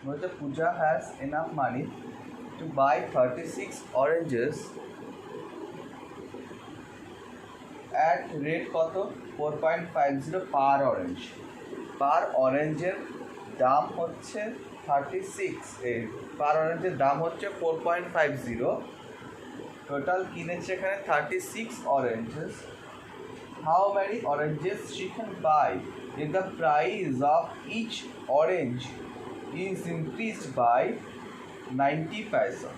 বলছে Puja has enough money to buy 36 oranges at rate কত 4.50 পার orange. পার অরেঞ্জের দাম হচ্ছে 36, পার অরেঞ্জের দাম হচ্ছে 4.50। টোটাল কিনেছে এখানে 36 oranges. How many oranges she can buy if the price of each orange is increased by 90 পয়সা?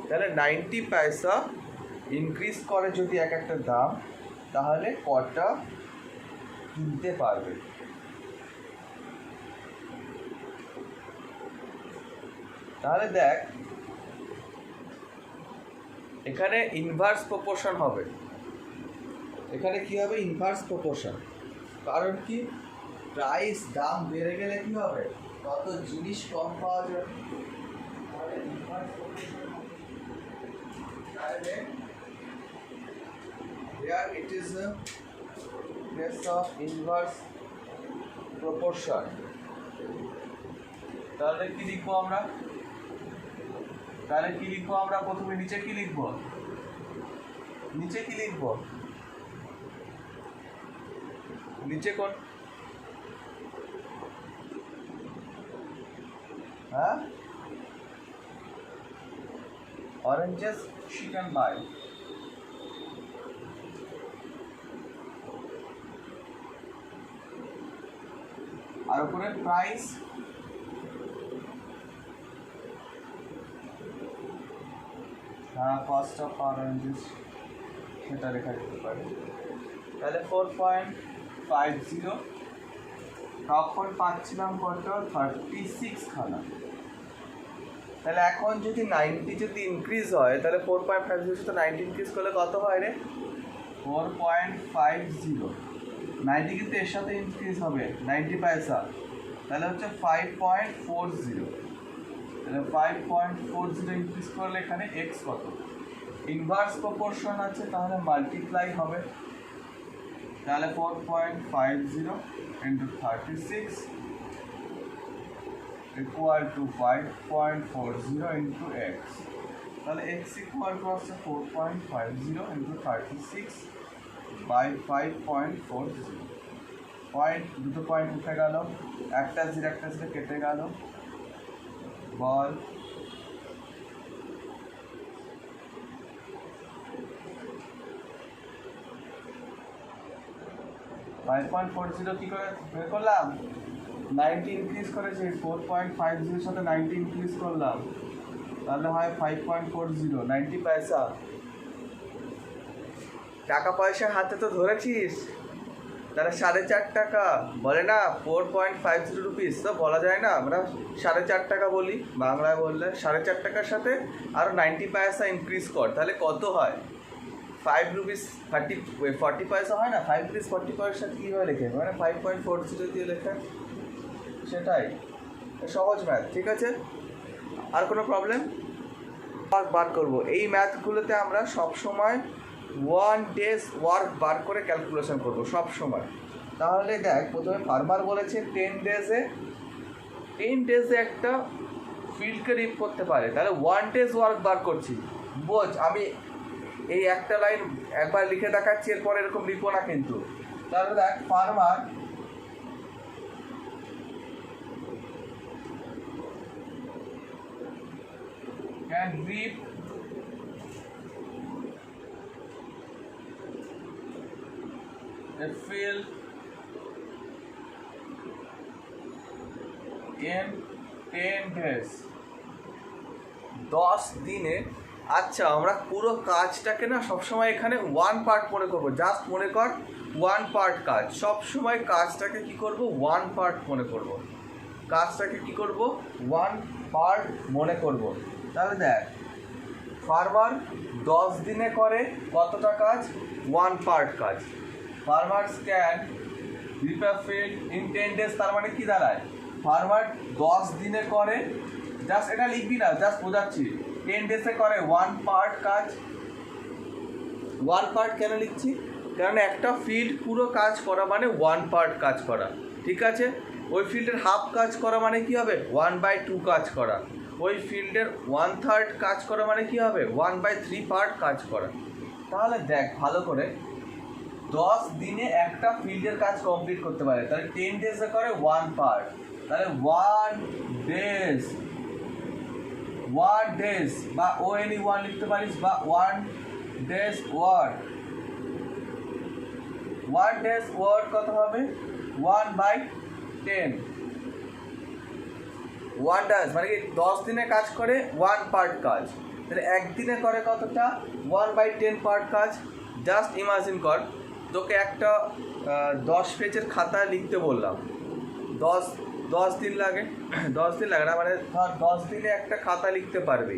তাহলে 90 পয়সা ইনক্রিজ করে যদি এক একটা দাম, তাহলে কটা কিনতে পারবে? তাহলে দেখ এখানে ইনভার্স প্রপোর্শন হবে। এখানে কি হবে? Inverse proportion. কারণ কি, প্রাইস দাম বেড়ে গেলে কি হবে? তত জিনিস কম পাওয়া যাবে। তাহলে ইনভার্স প্রপোর্শন তাহলে here it is a case of inverse proportion. তাহলে কি লিখবো আমরা? প্রথমে নিচে কি লিখবো? নিচে কোন? হ্যাঁ, oranges she can buy. আর উপরে প্রাইস, কস্ট অফ অরেঞ্জেস সেটা লেখা যেতে পারে। তাহলে 4.50 তখন পাচ্ছিলাম কত? 36 খানা। তাহলে এখন যদি 90 যদি ইনক্রিজ হয়, তাহলে 4.50 সাথে 90 ইনক্রিজ করলে কত হয় রে? 4.50। 90 কিন্তু এর সাথে ইনক্রিজ হবে 90 পয়সা, তাহলে হচ্ছে 5.40। তাহলে 5.40 ইনক্রিজ করলে এখানে এক্স কত? ইনভার্স প্রপোর্শন আছে, তাহলে মাল্টিপ্লাই হবে। তাহলে 4.50 into 36 equal to 5.40 into x. তাহলে এক্স ইকুয়াল টু হচ্ছে 4.50 ইন্টু 36 বাই 5.40। পয়েন্ট, দুটো পয়েন্ট উঠে গেল, একটা জিরো কেটে গেল। বল 5.40 কি করে বের করলাম? 90 ইনক্রিজ করেছে, 4.50 সাথে 90 ইনক্রিজ করলাম, তাহলে হয় 5.40। 90 পয়সা। টাকা পয়সা হাতে তো ধরেছিস, তাহলে 4.5 টাকা বলে না? 4.50 রুপিস তো বলা যায় না, আমরা 4.5 টাকা বলি বাংলায় বললে। 4.5 টাকার সাথে আরও 90 পয়সা ইনক্রিজ কর, তাহলে কত হয়? 5 রুপিস 40 পয়সা হয় না? 5 রুপিস 40 পয়সা কীভাবে লেখে? মানে 5.40 দিয়ে লেখা, সেটাই সহজ ম্যাথ। ঠিক আছে, আর কোনো প্রবলেম? বার করবো এই ম্যাথগুলোতে আমরা সবসময় 1 days ওয়ার্ক বার করে ক্যালকুলেশন করবো সব সময়। তাহলে দেখ, প্রথমে ফার্মার বলেছে 10 ডেজে একটা ফিল্ডকে রিপ করতে পারে, তাহলে 1 days ওয়ার্ক বার করছি। বোঝ, আমি এই একটা লাইন একবার লিখে দেখাচ্ছি, এরপর এরকম লিখবো না কিন্তু। তাহলে দেখ, farmer can reap a field in 10 days। 10 দিনে। আচ্ছা, আমরা পুরো কাজটাকে না সবসময় এখানে 1 পার্ট মনে করবো। জাস্ট মনে কর 1 পার্ট কাজ। সবসময় কাজটাকে কি করব? 1 পার্ট মনে করব। কাজটাকে কি করব? 1 পার্ট মনে করব। তাহলে দেখ, ফার্মার 10 দিনে করে কতটা কাজ? 1 পার্ট কাজ। Farmers can reap a field in 10 days, তার মানে কি দাঁড়ায়? ফার্মার 10 দিনে করে, জাস্ট এটা লিখবি না, জাস্ট বোঝাচ্ছি, 10 days করে 1 পার্ট কাজ। 1 পার্ট কেন লিখছি? কারণ একটা ফিল্ড পুরো কাজ করা মানে 1 পার্ট কাজ করা। ঠিক আছে, ওই ফিল্ডের হাফ কাজ করা মানে কি হবে 1/2 কাজ করা, ওই ফিল্ডের 1/3 কাজ করা মানে কি হবে 1/3 পার্ট কাজ করা। তাহলে দেখ ভালো করে 10 দিনে একটা ফিল্ডের কাজ কমপ্লিট করতে পারে, তাহলে 10 ডেজে করে 1 পার্ট, তাহলে 1 ডেজ বা ONE 1 লিখতে পারিস, বা 1 ডেজ ওয়ার্ক। 1 ডেজ ওয়ার্ক কত হবে 1/10। 1 ডেজ মানে কি 10 দিনে কাজ করে 1 পার্ট কাজ, তাহলে একদিনে করে কতটা 1/10 পার্ট কাজ। জাস্ট ইমাজিন কর তোকে একটা 10 পেজের খাতা লিখতে বললাম, 10 দিন লাগে 10 দিন লাগে না, মানে ধর 10 দিনে একটা খাতা লিখতে পারবি,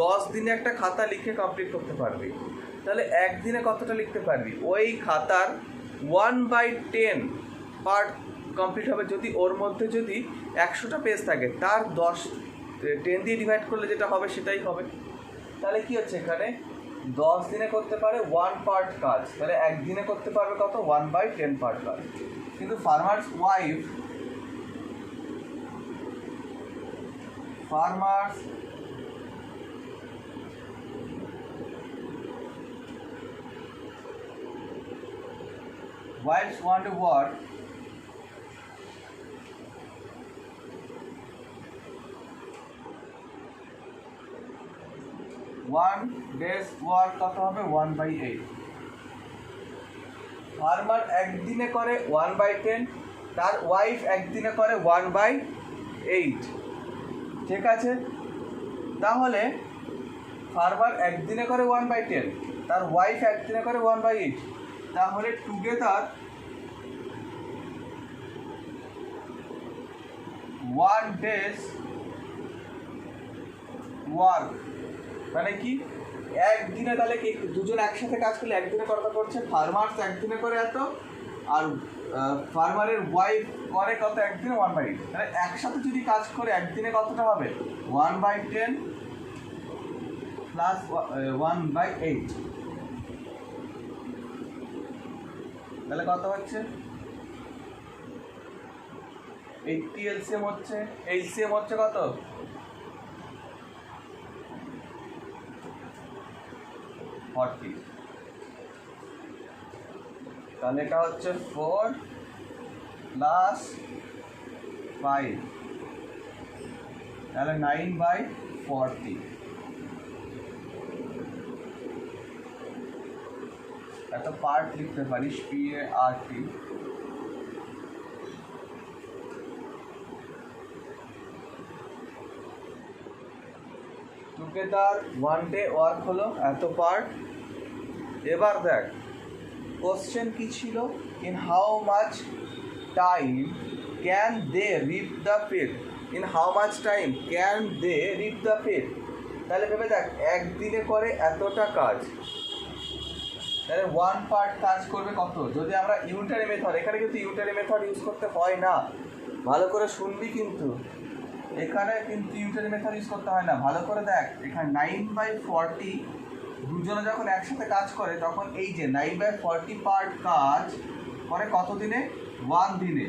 10 দিনে একটা খাতা লিখে কমপ্লিট করতে পারবি, তাহলে একদিনে কতটা লিখতে পারবি ওই খাতার 1/10 পার্ট কমপ্লিট হবে। যদি ওর মধ্যে যদি 100টা পেজ থাকে তার 10 দিয়ে ডিভাইড করলে যেটা হবে সেটাই হবে। তাহলে কি হচ্ছে এখানে 10 দিনে করতে পারে 1 পার্ট কাজ, তাহলে একদিনে করতে পারবে কত 1/10 পার্ট কাজ। কিন্তু farmers wives want to work 1 days work কত হবে 1/8। ফার্মার একদিনে করে 1/10, তার ওয়াইফ একদিনে করে 1/8, ঠিক আছে। তাহলে ফার্মার একদিনে করে 1/10, তার ওয়াইফ একদিনে করে 1/8, তাহলে টুগেদার 1 ডেজ ওয়ার্ক মানে কি একদিনে, তাহলে কি দুজন একসাথে কাজ করলে একদিনে কতটা করছে, ফার্মার্স একদিনে করে এত, আর ফার্মারের ওয়াইফ করে কত একদিনে 1/8, তাহলে একসাথে যদি কাজ করে একদিনে কতটা হবে 1/10 প্লাস 1/8, তাহলে কত হচ্ছে 80। এলসিএম হচ্ছে কত 40, তাহলে এটা হচ্ছে 4 প্লাস 5, তাহলে 9/40। একটা পার্ট লিখতে পারিস PART। টুগেদার 1 ডে ওয়ার্ক হলো এত পার্ট। এবার দেখ কোশ্চেন কি ছিল, in how much time can they reap the field, in how much time can they reap the field. তাহলে ভেবে দেখ একদিনে করে এতটা কাজ, তাহলে 1 পার্ট কাজ করবে কত, যদি আমরা ইউনিটারি মেথড, এখানে কিন্তু ইউনিটারি মেথড ইউজ করতে হয় না, ভালো করে শুনবি কিন্তু এখানে কিন্তু ইউনিটারি মেথড ইউজ করতে হয় না। ভালো করে দেখ এখানে 9/40 দুজনে যখন একসাথে কাজ করে তখন এই যে 9/40 পার্ট কাজ করে কত দিনে 1 দিনে,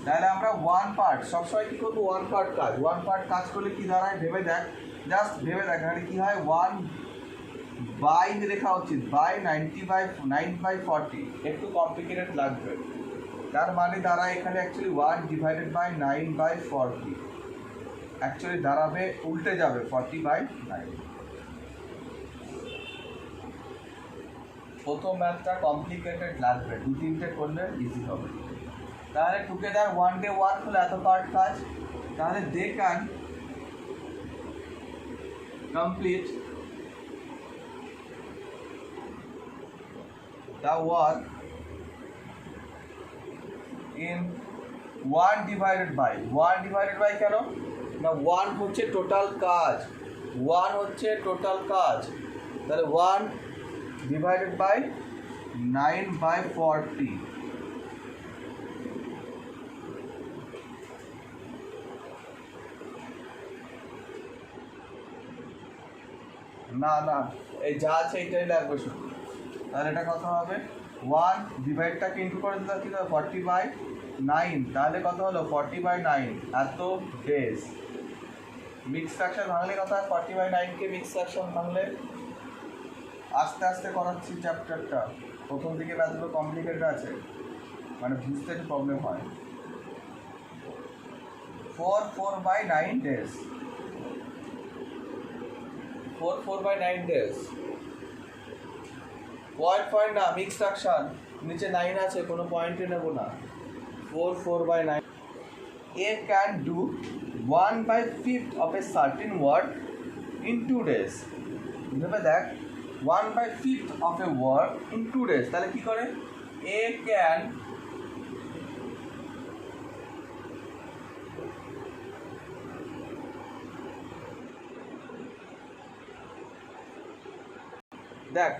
তাহলে আমরা 1 পার্ট সবসময় কী করবো 1 পার্ট কাজ করলে কী দাঁড়ায় ভেবে দেখ, জাস্ট ভেবে দেখ এখানে কী হয় 1 বাই লেখা উচিত, বাই 9/40, একটু কমপ্লিকেটেড লাগবে, তার মানে দাঁড়ায় এখানে অ্যাকচুয়ালি 1 ডিভাইডেড বাই 9/40, অ্যাকচুয়ালি দাঁড়াবে উল্টে যাবে 40/9। প্রথম ম্যাথটা কমপ্লিকেটেড লাগবে, 2-3টে করলে ইজি হবে। তাহলে টুগেদার 1 ডে ওয়ার্ক হলো এত পার্ট কাজ, তাহলে they can complete the work in 1 divided by কেন না 1 হচ্ছে টোটাল কাজ, তাহলে 1 ডিভাইডেড বাই 9/40, না এই যা আছে এইটাই লাগবে শুধু, তাহলে এটা কত হবে ওয়ান ডিভাইডটাকে ইন্টু করে দিলে কী হবে 40/9, তাহলে কত হলো 40/9 এত ডেজ। মিক্স ফ্র্যাকশন ভাঙলে কত হয় 40/9কে মিক্স ফ্র্যাকশন ভাঙলে? আস্তে আস্তে করাচ্ছি চ্যাপ্টারটা, প্রথম দিকে ম্যাথগুলো কমপ্লিকেটেড আছে, মানে বুঝতে একটু প্রবলেম হয়। 4/9 days, 4/9 days। পয়েন্ট না, মিক্স ফ্র্যাকশন, নিচে 9 আছে, কোনো পয়েন্টে নেব না। 4/9। A can do 1/5 of a certain word in 2 days। ভেবে দেখ 1/5 of a word in 2 days, তাহলে কি করে? A can দেখ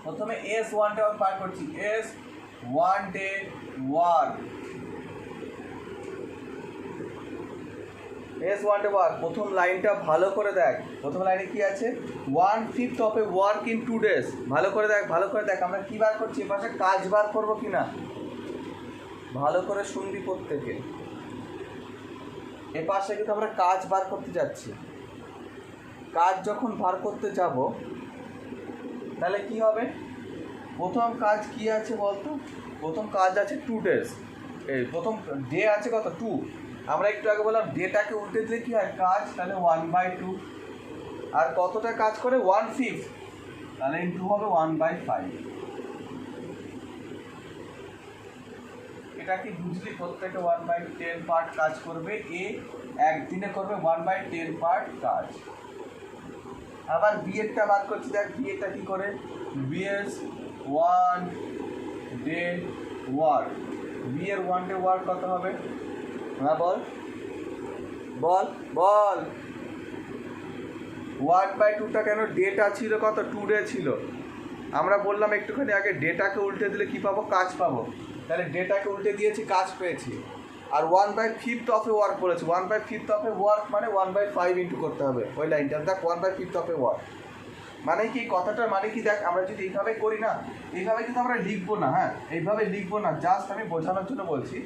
প্রথমে S1 ডে পার করছি, S1 day work, S1 day work. প্রথম লাইনটা ভালো করে দেখ, প্রথম লাইনে কি আছে? 1/5 of A work in 2 days। ভালো করে দেখ, ভালো করে দেখ, আমরা কী বার করছি? এপাশে কাজ বার করবো কি না, ভালো করে শুনবি প্রত্যেকে। এপাশে কিন্তু আমরা কাজ বার করতে যাচ্ছি। কাজ যখন বার করতে যাব তাহলে কি হবে? প্রথম কাজ কি আছে বলতো? প্রথম কাজ আছে 2 days। এই প্রথম ডে আছে কত? 2। আমরা একটু আগে বললাম ডেটাকে উল্টে দিলে কী হয় কাজ, তাহলে 1/2। আর কতটা কাজ করে? 1/5, তাহলে ইন্টু হবে 1/5। এটা কি বুঝলি? প্রত্যেকে 1/10 পার্ট কাজ করবে, এ একদিনে করবে 1/10 পার্ট কাজ। আবার বিয়েরটা বার করছি, দেখ বিয়েটা কী করে? বিয়ের 1 ডে ওয়ার্ক, বিয়ের 1 ডে ওয়ার্ক কত হবে? হ্যাঁ বল বল বল। 1/2টা কেন? ডেটা ছিল কত? 2 ডে ছিল। আমরা বললাম একটুখানি আগে ডেটাকে উল্টে দিলে কি পাবো? কাজ পাবো। তাহলে ডেটাকে উল্টে দিয়েছি, কাজ পেয়েছি। আর 1/5 অফ এ ওয়ার্ক বলেছে, 1/5 অফ এ ওয়ার্ক মানে 1/5 ইন্টু করতে হবে ওই লাইনটা। দেখ 1/5 অফ এ ওয়ার্ক মানে কি? কথাটার মানে কি? দেখ আমরা যদি এইভাবে করি না, এইভাবে কিন্তু আমরা লিখবো না, হ্যাঁ এইভাবে লিখবো না, জাস্ট আমি বোঝানোর জন্য বলছি।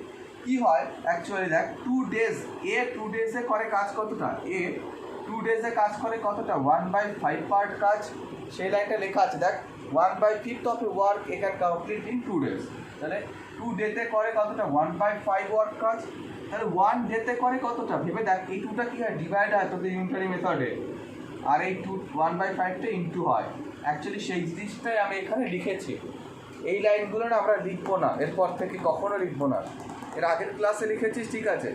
কি হয় অ্যাকচুয়ালি দেখ 2 days, এ 2 days-এ করে কাজ কতটা? এ 2 days-এ কাজ করে কতটা? 1/5 পার্ট কাজ। সেই লাইনটা লেখা আছে দেখ, 1/5 of A work A can complete in 2 days। তাহলে 2 ডেতে করে কতটা? 1/5 ওয়ার্ক কাজ। তাহলে 1 ডেতে করে কতটা? ভেবে দেখ, এই 2টা কী হয়? ডিভাইড হয় তোদের ইউনিটারি মেথডে, আর এই 1/5টা ইন্টু হয়। অ্যাকচুয়ালি সেই জিনিসটাই আমি এখানে লিখেছি। এই লাইনগুলো না আমরা লিখবো না, এরপর থেকে কখনো লিখবো না। এর আগের ক্লাসে লিখেছিস ঠিক আছে,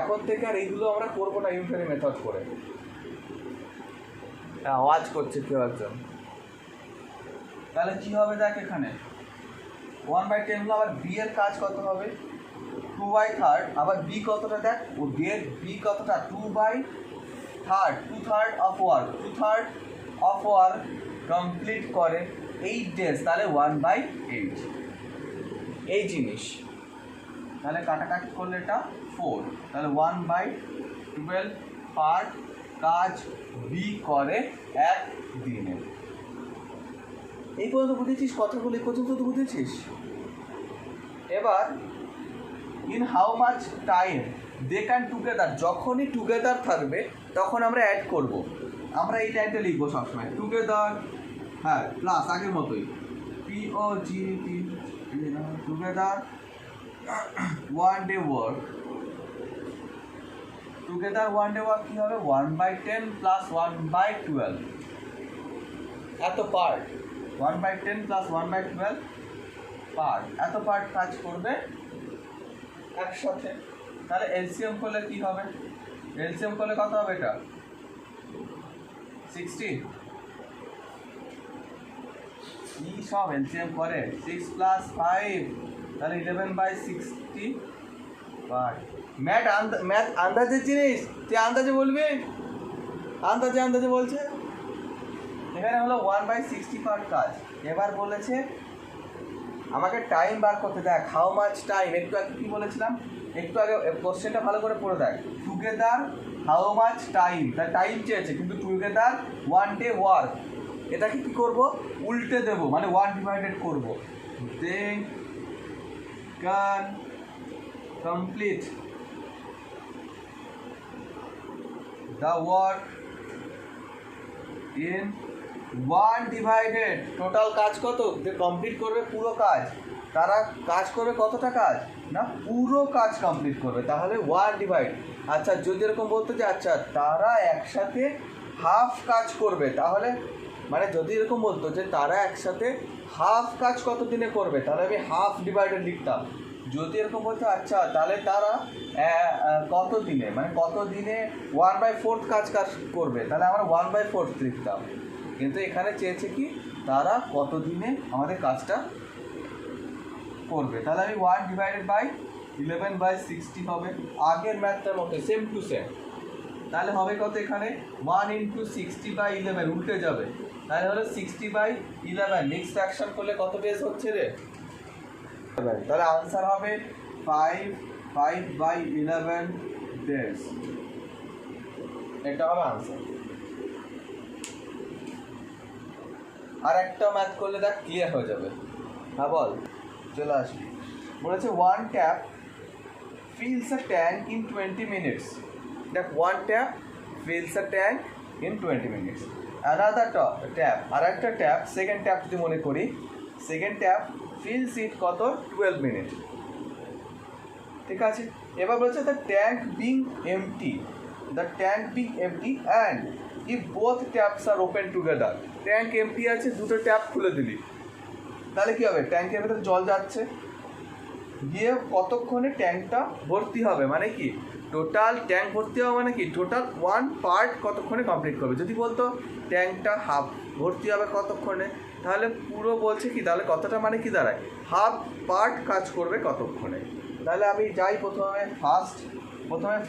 এখন থেকে আর এইগুলো আমরা করবো না ইউনিটারি মেথড করে। আওয়াজ করছে কেউ একজন। তাহলে কী হবে দেখ এখানে 1/10 হলো। আবার বি এর কাজ কত হবে? 2/3। আবার বি কতটা দেখ, ও বি কতটা? 2/3, 2/3 of work, 2/3 of work complete করে 8 days, তাহলে 1/8 এই জিনিস। তাহলে কাটাকাটি করলে এটা 4, তাহলে 1/12 পার্ট কাজ বি করে এক দিনে। এই পর্যন্ত বুঝেছিস কথাগুলো? এই পর্যন্ত তো বুঝেছিস। এবার in how much time they can together, যখনই টুগেদার থাকবে তখন আমরা অ্যাড করব। আমরা এই টাইমটা লিখবো সবসময় টুগেদার, হ্যাঁ প্লাস আগের মতোই POGT, together 1 day work। Together 1 day work কী হবে? 1/10 প্লাস 1/12 এত পার্ট, 1/10 প্লাস 1/12 পার্ট, এত পার্ট কাজ করবে একসাথে। তাহলে এলসিএম করলে কী হবে? এলসিএম করলে কত হবে? এটা 60। কি সব এলসিএম করে? 6 + 5, তাহলে 11/60 পার্ট। ম্যাথ আন্দাজের জিনিস, তুই আন্দাজে বলবি, আন্দাজে বলছে। এখানে হলো 1/60 পার্ট কাজ। এবার বলেছে আমাকে টাইম বার করতে। দেখ হাউ মাচ টাইম, একটু আগে কী বলেছিলাম? একটু আগে কোশ্চেনটা ভালো করে পড়ে দেখ। টুগেদার হাউ মাচ টাইম, তার টাইম চেয়েছে, কিন্তু টুগেদার 1 day ওয়ার্ক, এটাকে কী করবো? উল্টে দেবো, মানে 1 ডিভাইডেড করবো। they can complete the work in one divided total কাজ কত যে কমপ্লিট করবে পুরো কাজ তারা কাজ করবে কতটা কাজ না পুরো কাজ কমপ্লিট করবে তাহলে ওয়ান ডিভাইড আচ্ছা যদি এরকম বলতো যে আচ্ছা তারা একসাথে হাফ কাজ করবে তাহলে মানে যদি এরকম বলতো যে তারা একসাথে হাফ কাজ কত দিনে করবে তাহলে আমি হাফ ডিভাইডেড লিখতাম যদি এরকম বলতো আচ্ছা তাহলে তারা কত দিনে মানে কত দিনে 1/4 কাজ করবে তাহলে আমরা 1/4 লিখতাম কিন্তু এখানে চেয়েছে কি তারা কত দিনে আমাদের কাজটা করবে তাহলে আমি 1/11/60 হবে আগের ম্যাথটার মতো সেম টু সেম তাহলে হবে কত এখানে 1 × 60/11 উল্টে যাবে তাহলে হলো 60/11 মিক্স ফ্র্যাকশন করলে কত ডেজ হচ্ছে রে তাহলে আনসার হবে 5/11 ডেজ এটা হবে আনসার আর একটা ম্যাথ করলে দেখ ক্লিয়ার হয়ে যাবে হ্যাঁ বল চলে আসবি বলেছে one tap fills a tank in 20 minutes দেখ one tap fills a tank in 20 minutes another tap আর একটা ট্যাপ সেকেন্ড ট্যাপ যদি মনে করি সেকেন্ড ট্যাপ fills it কত 12 মিনিট ঠিক আছে এবার বলছে the tank being empty and if both taps are open together tank empty আছে দুটো ট্যাপ খুলে দিলি তাহলে কী হবে ট্যাঙ্কের ভেতরে জল যাচ্ছে গিয়ে কতক্ষণে ট্যাঙ্কটা ভর্তি হবে মানে কি টোটাল ট্যাঙ্ক ভর্তি হবে মানে কি টোটাল ওয়ান পার্ট কতক্ষণে কমপ্লিট করবে যদি বলতো ট্যাঙ্কটা হাফ ভর্তি হবে কতক্ষণে তাহলে পুরো বলছে কি তাহলে কতটা মানে কি দাঁড়ায় হাফ পার্ট কাজ করবে কতক্ষণে তাহলে আমি যাই প্রথমে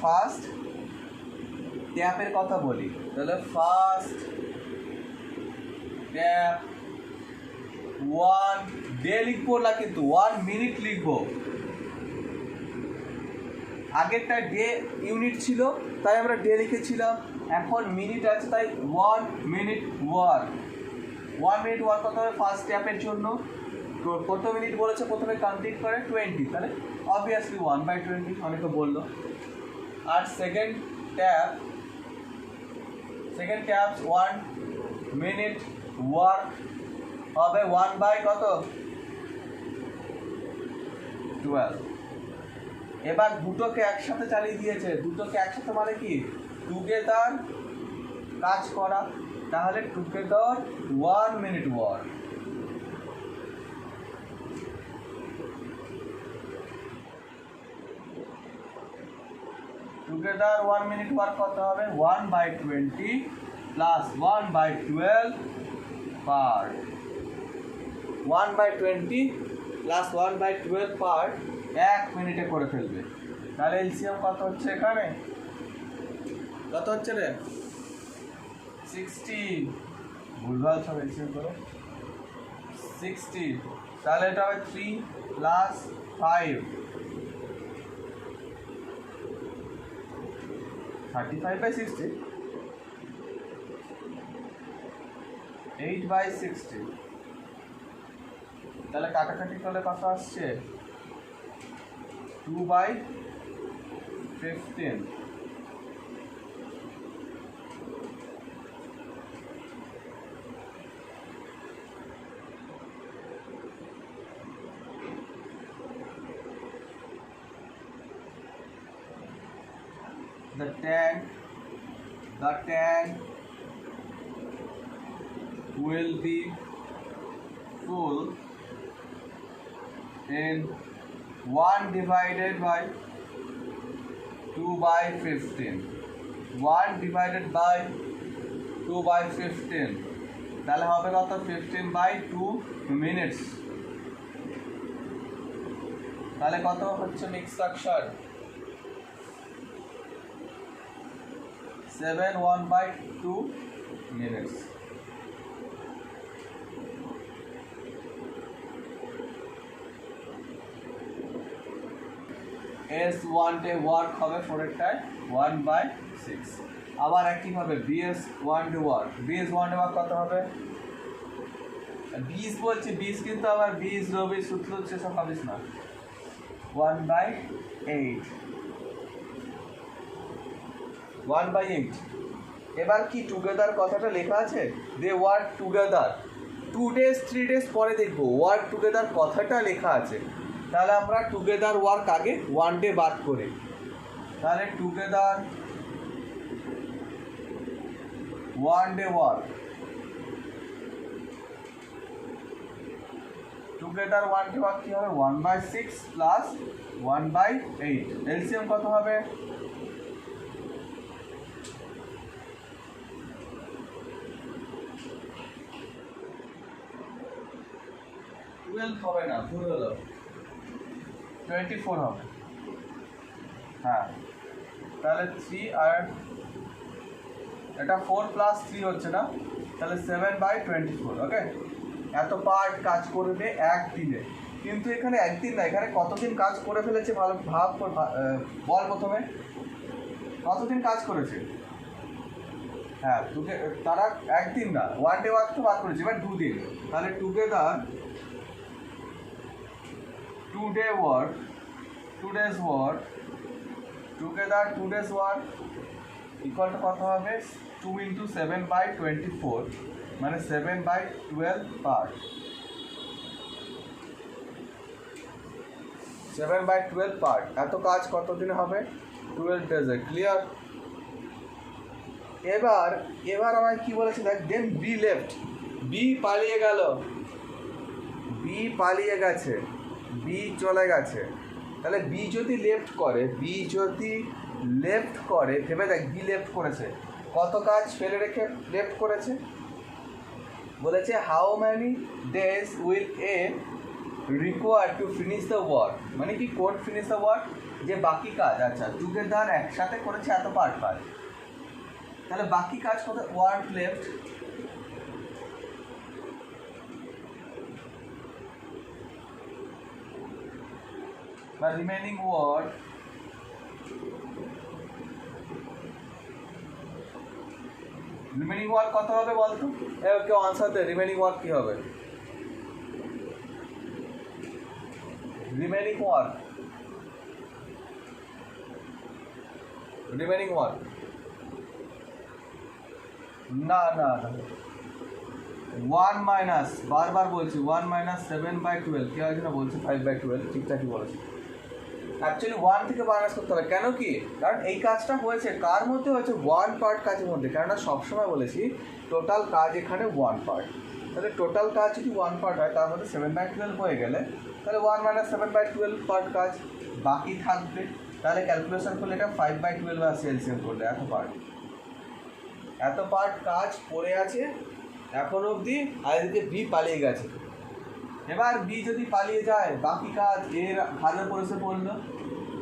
ফার্স্ট ট্যাপের কথা বলি তাহলে ফার্স্ট ট্যাপ 1 ডে লিখবো না কিন্তু 1 মিনিট লিখবো আগেরটা ডে ইউনিট ছিল তাই আমরা ডে লিখেছিলাম এখন মিনিট আছে তাই 1 মিনিট ওয়ার্ক 1 মিনিট ওয়ার্ক কত হবে ফার্স্ট ট্যাপের জন্য কত মিনিট বলেছে প্রথমে কমপ্লিট করে 20 তাহলে অবভিয়াসলি 1/20 অনেকে বললো আর সেকেন্ড ট্যাপ 1 মিনিট ওয়ার্ক হবে 1/12 এবার দুটোকে একসাথে চালিয়ে দিয়েছে দুটোকে একসাথে মানে কি টুগেদার কাজ করা তাহলে together 1 minute work together 1 minute work কত হবে 1/20 প্লাস 1/12 পার্ট 1/20 প্লাস 1/12 পার্ট 1 মিনিটে করে ফেলবে তাহলে এলসিএম কত হচ্ছে এখানে কত হচ্ছে রে 60 ভুলভাল সব এলসিএম করো 60 তাহলে এটা হবে 3 প্লাস 5 35/60 8/60 তাহলে কাটাকাটি করলে কত আসছে 2/15 the tank will be full in 1 divided by 2/15 1 divided by 2/15 তাহলে হবে কত 15/2 minutes তাহলে কত হচ্ছে mix fraction 7 1/2 minutes S1 day work হবে পরেরটায় 1/6 আবার একইভাবে BS1 ডে ওয়ার্ক কত হবে 20 বলছি, 20 কিন্তু আবার 20 রবি সূত্র হচ্ছে, সব পাবিস না। 1/8 1/8। এবার কি টুগেদার কথাটা লেখা আছে, দে ওয়ার্ক টুগেদার 2 days 3 days পরে দেখবো ওয়ার্ক টুগেদার কথাটা লেখা আছে। তাহলে আমরা টুগেদার ওয়ার্ক আগে 1 day বাদ করি, তাহলে together 1 day work, together 1 day work কি হবে 1/6 প্লাস 1/8, এলসিএম কত হবে 12 হবে না, ভুল হলো, 24 হবে। হ্যাঁ, তাহলে 3 আর এটা 4 প্লাস 3 হচ্ছে না, তাহলে 7/24। ওকে, এত পার্ট কাজ করবে একদিনে, কিন্তু এখানে একদিন না, এখানে কতদিন কাজ করে ফেলেছে ভালো ভাব বল প্রথমে, কতদিন কাজ করেছে। হ্যাঁ, তারা একদিন না, 1 day ওয়ার্ক তো বাদ করেছে, এবার 2 দিন, তাহলে together 2 day work, 2 days work, together 2 days work equal to কত হবে 2 into 7/24, মানে 7/12 পার্ট, 7/12 পার্ট। এত কাজ কত দিনে হবে 12 days এ, ক্লিয়ার। এবার আমায় কি বলেছে দেখ, দেন বি লেফট, বি পালিয়ে গেল, বি পালিয়ে গেছে, বি চলে গেছে। তাহলে বি যদি লেফট করে, ভেবে দেখ বি লেফট করেছে, কত কাজ ফেলে রেখে লেফট করেছে, বলেছে how many days will A require to finish the work, মানে কি কোড ফিনিশ দ্য ওয়ার্ক, যে বাকি কাজ। আচ্ছা, টুগেদার একসাথে করেছে এত পার্ট কাজ, তাহলে বাকি কাজ কত, ওয়ার্ক লেফট বা রিমেনিং ওয়ার্ক, রিমেনিং ওয়ার্ক কত হবে বলতো, কেউ আনসার দে, রিমেনিং ওয়ার্ক কি হবে, রিমেনিং ওয়ার্ক না 1 মাইনাস, বারবার বলছি 1 মাইনাস 7/12, কে আছে না বলছি 5/12, ঠিকঠাকই বলেছি। অ্যাকচুয়ালি 1 থেকে মাইনাস করতে হবে, কেন কি, কারণ এই কাজটা হয়েছে কার মধ্যে হয়েছে, 1 পার্ট কাজের মধ্যে, কেননা সবসময় বলেছি টোটাল কাজ এখানে 1 পার্ট, তাহলে টোটাল কাজ যদি 1 পার্ট হয় তার মধ্যে 7/12 হয়ে গেলে, তাহলে 1 মাইনাস 7/12 পার্ট কাজ বাকি থাকবে, তাহলে ক্যালকুলেশন করলে এটা 5/12 আসছে, এলসিএম করলে এত পার্ট কাজ পড়ে আছে এখন অবধি, আর এদিকে বি পালিয়ে গেছে। এবার বি যদি পালিয়ে যায়, বাকি কাজ এর ভালো পড়েছে পড়লো,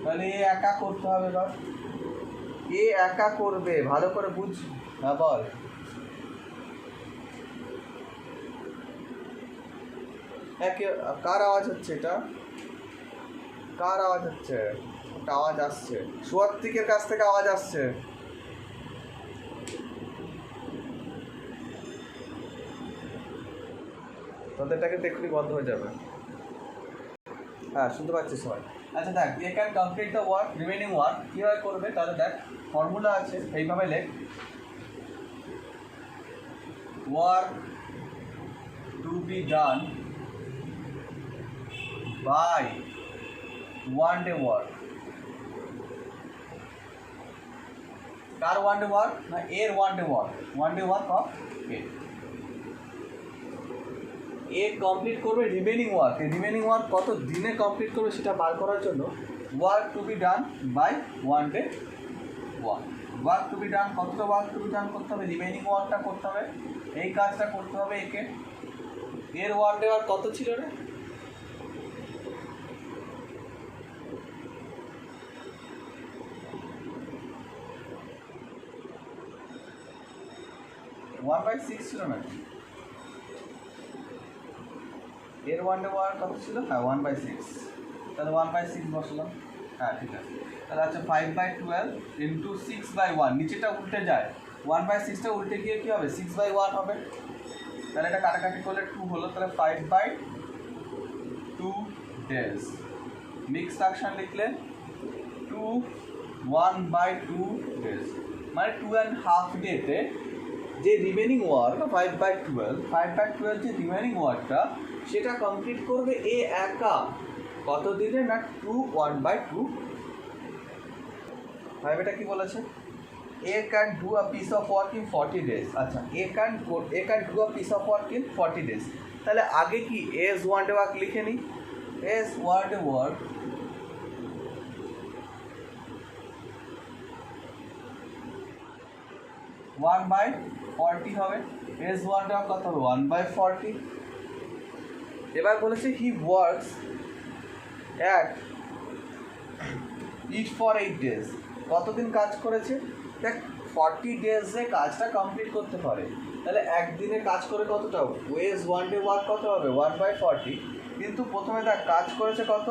তাহলে এ একা করতে হবে, এবার এ একা করবে, ভালো করে বুঝ। হ্যাঁ বল, কার আওয়াজ হচ্ছে, এটা কার আওয়াজ হচ্ছে, একটা আওয়াজ আসছে, সুয়াত্তিকের কাছ থেকে আওয়াজ আসছে, তাদেরটাকে দেখলেই বন্ধ হয়ে যাবে। হ্যাঁ, শুনতে পাচ্ছিস সবাই। আচ্ছা দেখ, A can complete the work, remaining work কীভাবে করবে, তাহলে দেখ ফর্মুলা আছে, এইভাবে লেখ, work to be done by 1 day work, কার 1 day ওয়ার্ক না, এর 1 day work, 1 day work of A complete করবে রিমেনিং ওয়ার্ক, রিমেনিং ওয়ার্ক কত দিনে কমপ্লিট করবে সেটা বার করার জন্য work to be done by 1 day work to be done, কতটা ওয়ার্ক টু বি ডান করতে হবে, রিমেনিং ওয়ার্কটা করতে হবে, এই কাজটা করতে হবে একে, এর 1 day ওয়ার্ক কত ছিল রে, ওয়ান বাই 6 ছিল নাকি, এর 1 day ওয়ার্ক কত ছিল, হ্যাঁ 1/6, তাহলে 1/6 বসলাম, হ্যাঁ ঠিক আছে, তাহলে আচ্ছা 5/12 ইন্টু 6/1, নিচেটা উল্টে যায়, 1/6টা উল্টে গিয়ে কী হবে 6/1 হবে, তাহলে এটা কাটাকাটি করলে 2 হলো, তাহলে 5/2 days। মিক্স ফ্র্যাকশন লিখলে 1/2 days, মানে 2.5 ডেতে যে রিমেনিং ওয়ার্ক 5/12 যে রিমেনিং ওয়ার্কটা সেটা কমপ্লিট করবে এ একা কত দিনে না 1/2। ভাই এটা কি বলেছে? A can do a piece of work in 40 days। আচ্ছা, A can do a piece of work in 40 days। তাহলে আগে কি এস ওয়ান ডে ওয়ার্ক লিখে নিই। এস ওয়ান ডে ওয়ার্ক 1/40 হবে। এস ওয়ান ডে ওয়ার্ক কত হবে? 1/40। এবার বলেছে he works at it for 8 days। কতদিন কাজ করেছে? দেখ 40 ডেজে কাজটা কমপ্লিট করতে পারে, তাহলে একদিনে কাজ করে কতটা? ওয়েজ ওয়ান ডে ওয়ার্ক কত হবে? 1/40। কিন্তু প্রথমে দেখ কাজ করেছে কত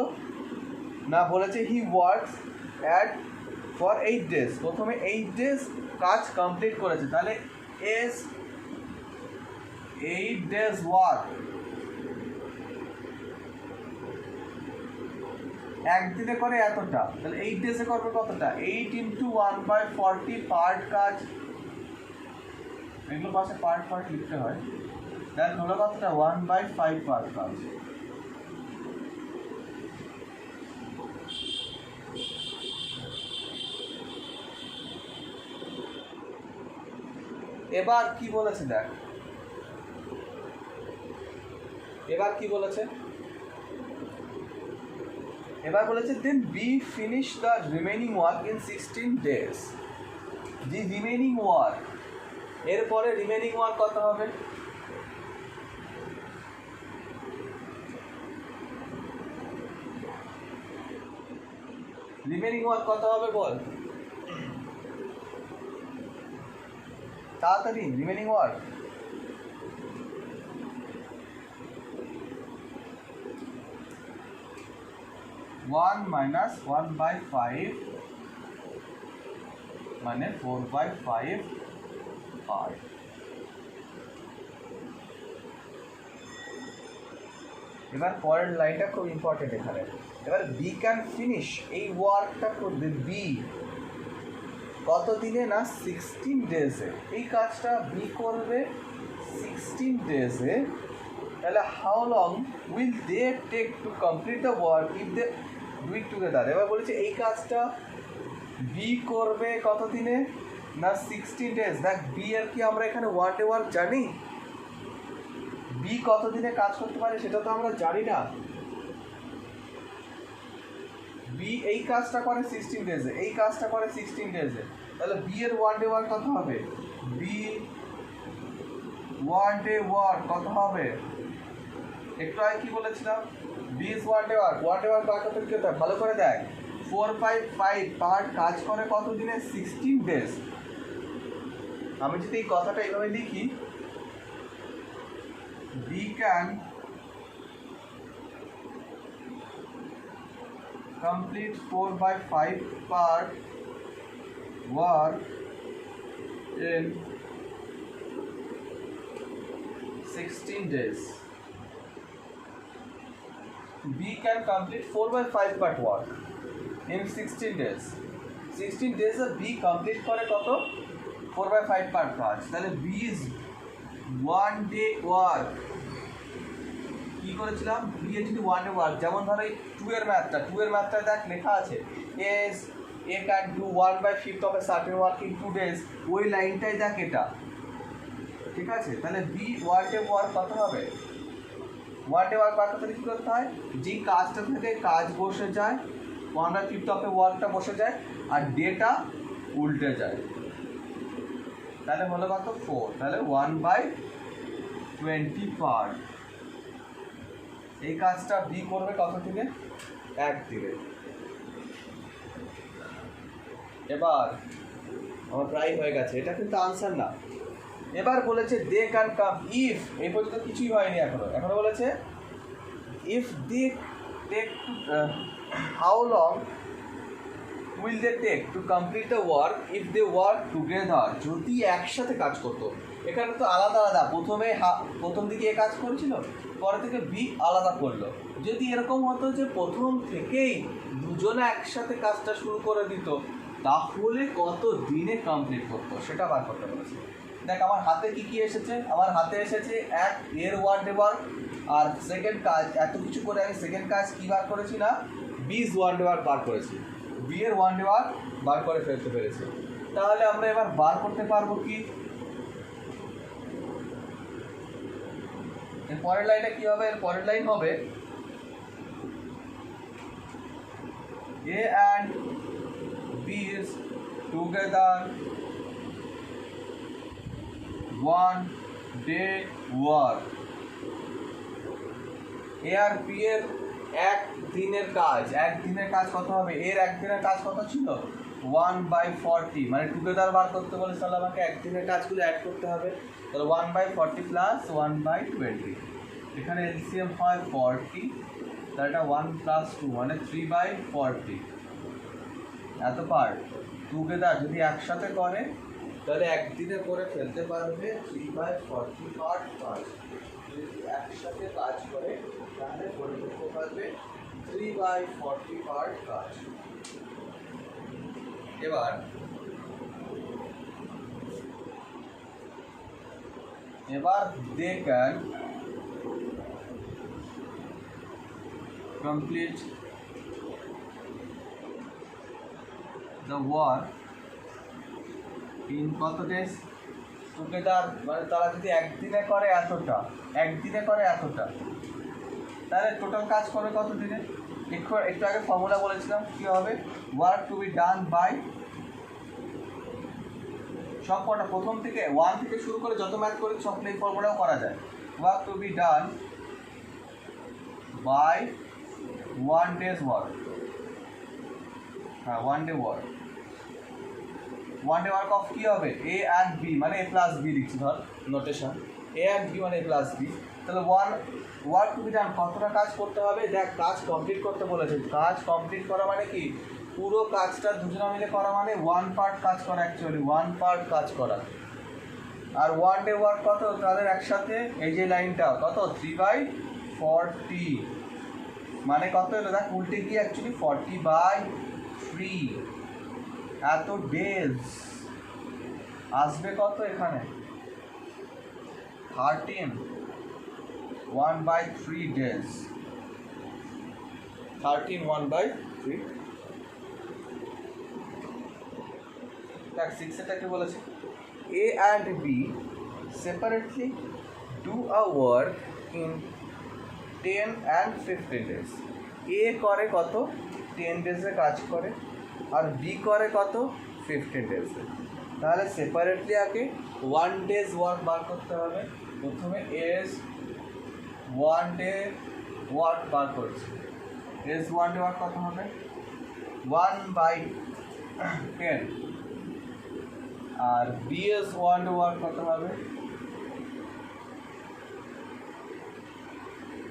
না, বলেছে he works at for 8 days। প্রথমে 8 days কাজ কমপ্লিট করেছে, তাহলে এস 8 days ওয়ার্ক একদিনে করে এতটা, তাহলে 8 ডেজে করবে কতটা? 8 × 1/40 পার্ট কাজ, এগুলো পাশে পার্ট লিখতে হয়। দেখ হলো কতটা? 1/5 পার্ট কাজ। এবার কি বলেছে দেখ, এবার কি বলেছে? এবার বলেছে then B finish the remaining work in 16 days। The remaining work, এরপরে রিমেনিং ওয়ার্ক কত হবে? রিমেনিং ওয়ার্ক কত হবে বল তাড়াতাড়ি। রিমেনিং ওয়ার্ক -1 - 1/5 মানে 4/5 পার্ট। এবার পরের লাইনটা খুব ইম্পর্টেন্ট এখানে। এবার বি ক্যান ফিনিশ, এই ওয়ার্কটা করবে বি কত দিনে না 16 ডেজে। এই কাজটা বি করবে 16 ডেজে। তাহলে how long will they take to complete the work if they do it together. এবার বলেছে এই কাজটা বি করবে কত দিনে না 16 ডেজ। দেখ বি এর কি আমরা এখানে ওয়ান ডে ওয়ার্ক জানি? বি কত দিনে কাজ করতে পারে সেটা তো আমরা জানি না। বি এই কাজটা করে 16 ডেজে, এই কাজটা করে 16 ডেজে, তাহলে বি এর ওয়ান ডে ওয়ার্ক কত হবে? বি ওয়ান ডে ওয়ার্ক কত হবে? একটু আগে কি বলেছিলাম? B is one day work বার করতে কি হতে হয় ভালো করে দেখ। 4/5 পার্ট কাজ করে কত দিনে? 16 ডেজ। আমি যদি এই কথাটা এইভাবে লিখি, B can complete 4/5 part work in 16 days। B can complete 4/5 part work in 16 days। 16 days B complete করে কত? 4/5 part কাজ। তাহলে B is 1 day work। কি করেছিলাম? বি এর যদি ওয়ান ডে ওয়ার্ক, যেমন ধরো এই 2 এর ম্যাথটা দেখ লেখা আছে S A can do 1/5 of a certain work in 2 days। ওই লাইনটাই দেখ এটা, ঠিক আছে? তাহলে বি ওয়ান ডে ওয়ার্ক কত হবে? ওয়ান ডে ওয়ার্ক বার করতে কী করতে হয়? যেই কাজটা থেকে কাজ বসে যায় 1/5 অফ এ ওয়ার্কটা বসে যায় আর ডেটা উল্টে যায়, তাহলে হলো কত? 4। তাহলে 1/20 পার্ট। এই কাজটা বি করবে কত দিনে? 1 দিনে। এবার আমার প্রায় হয়ে গেছে, এটা কিন্তু আনসার না। এবার বলেছে দে ক্যান কাম ইফ, এই পর্যন্ত কিছুই হয়নি এখনো বলেছে if they take how long will they take to complete the work if they work together. যদি একসাথে কাজ করতো, এখানে তো আলাদা আলাদা, প্রথম দিকে এ কাজ করেছিল, পরে থেকে বি আলাদা করলো। যদি এরকম হতো যে প্রথম থেকেই দুজনে একসাথে কাজটা শুরু করে দিত, তাহলে কত দিনে কমপ্লিট করতো সেটা বার করতে বলেছে। দেখ আমার হাতে কি কি এসেছে, আমার হাতে এসেছে এক এর ওয়ান ডে ওয়ার্ক, আর সেকেন্ড কাজ এত কিছু করে আমি সেকেন্ড কাজ কি বার করেছি না, বি's ওয়ান ডে ওয়ার্ক বার করেছি, বি এর ওয়ান ডে ওয়ার্ক বার করে ফেলতে পেরেছি। তাহলে আমরা এবার বার করতে পারবো কি, এর পরের লাইনটা কি হবে, এর পরের লাইন হবে A and B is together 1 day work। A R B এর এক দিনের কাজ কত হবে, এর একদিনের কাজ কত ছিল 1/40, মানে টুগেদার বার করতে বলে তাহলে আমাকে একদিনের কাজগুলো অ্যাড করতে হবে, তাহলে 1/40 প্লাস 1/20, এখানে এলসিএম হয় 40, তাহলে এটা 1 প্লাস 2 মানে 3/40, এত পার্ট টুগেদার যদি একসাথে করে তাহলে একদিনে করে ফেলতে পারবে 3/40 পার্ট কাজ, যদি একসাথে কাজ করে তাহলে করে ফেলতে পারবে 3/40 পার্ট কাজ। এবার they can complete the work in কত ডেজ টুগেদার, মানে তারা যদি একদিনে করে এতটা, তাহলে টোটাল কাজ করে কত দিনে, একটু আগে ফর্মুলা বলেছিলাম কী হবে, work to be done by, সব কটা প্রথম থেকে 1 থেকে শুরু করে যত ম্যাথ করে সব এই ফর্মুলাও করা যায়, work to be done by 1 days work, হ্যাঁ 1 day work, 1 day work of কী হবে এ অ্যান্ড বি, মানে এ প্লাস বি লিখছি ধর নোটেশন, এ অ্যান্ড বি মানে এ প্লাস বি, তাহলে ওয়ার্ক টু বি ডান কতটা কাজ করতে হবে, দেখ কাজ কমপ্লিট করতে বলেছে, কাজ কমপ্লিট করা মানে কি পুরো কাজটা দুজনে মিলে করা, মানে 1 পার্ট কাজ করা, অ্যাকচুয়ালি 1 পার্ট কাজ করা। আর 1 ডে ওয়ার্ক কত তাদের একসাথে, এই যে লাইনটা কত 3/40, মানে কত হলো দেখ উল্টে গিয়ে অ্যাকচুয়ালি 40/3, এত ডেজ আসবে কত এখানে 13, 1/3 ডেজ, 13 1/3। দেখ 6 এটা কি বলেছে, A and B separately do a work in 10 and 15 days। A করে কত 10 ডেজে কাজ করে, আর B করে কত 15 ডেজে, তাহলে সেপারেটলি আগে 1 ডেজ ওয়ার্ক বার করতে হবে। প্রথমে এস 1 ডে ওয়ার্ক বার করছে, এস 1 ডে ওয়ার্ক কত হবে 1/10, আর বিএস 1 ডে ওয়ার্ক কত হবে,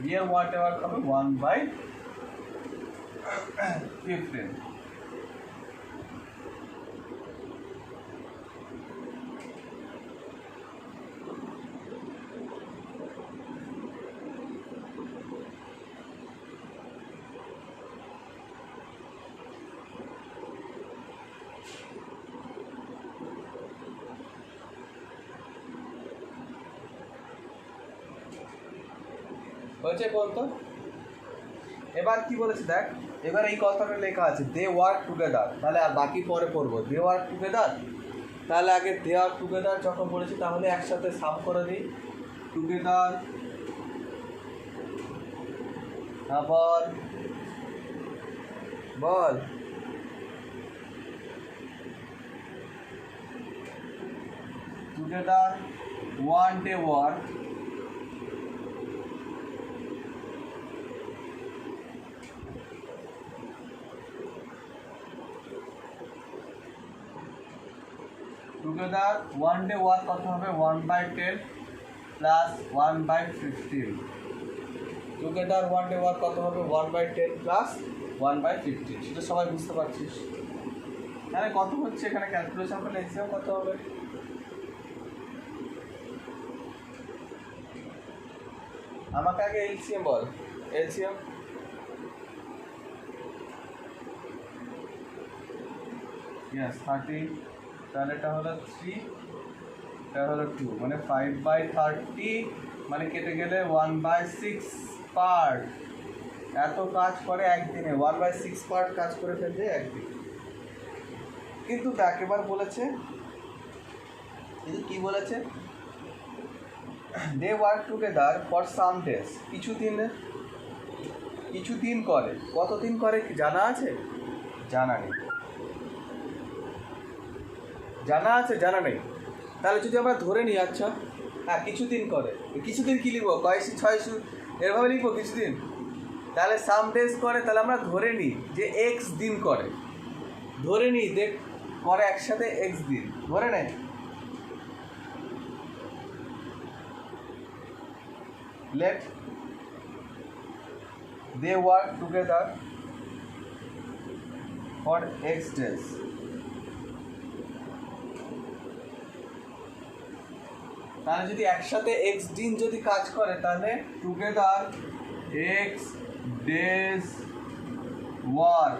বিএর 1 ডে ওয়ার্ক হবে 1/15। হয়েছে বলতো, এবার কি বলেছে দেখ, এবার এই কথাটা লেখা আছে দে ওয়ার্ক টুগেদার, তাহলে আর বাকি পরে পড়বো, দে ওয়ার্ক টুগেদার, তাহলে আগে দে ওয়ার্ক টুগেদার যখন বলেছি তাহলে একসাথে সাম করে দিই, টুগেদার আবার বল together 1 day work together 1 day work কত হবে 1/10 প্লাস 1/15, টুগেদার 1 ডে ওয়ার্ক কত হবে 1/10 প্লাস 1/15, সেটা সবাই বুঝতে পারছিস। তাহলে কত হচ্ছে এখানে ক্যালকুলেশন করলে এক্সাম কত হবে আমাকে আগে এলসিএম বল, এলসিএম। ইয়েস 30, তাহলে এটা হলো 3, এটা হলো 2, মানে 5/30, মানে কেটে গেলে 1/6 পার্ট। এত কাজ করে একদিনে, 1/6 পার্ট কাজ করে ফেলছে একদিন। কিন্তু দেখ এবার বলেছে, কিন্তু কি বলেছে, they work together for some days, কিছুদিন করে। কতদিন করে কি জানা আছে? জানা নেই। জানা আছে, জানা নেই। তাহলে যদি আমরা ধরে নিই, আচ্ছা হ্যাঁ কিছুদিন করে, কিছুদিন কী লিখবো, 500-600 এরভাবে লিখবো কিছুদিন। তাহলে সাম ডেজ করে, তাহলে আমরা ধরে নিই যে এক্স দিন করে, ধরে নিই দেখ করে একসাথে এক্স দিন, ধরে নেয়। let they work together for x days, তাহলে যদি একসাথে এক্স দিন যদি কাজ করে, তাহলে together x days work,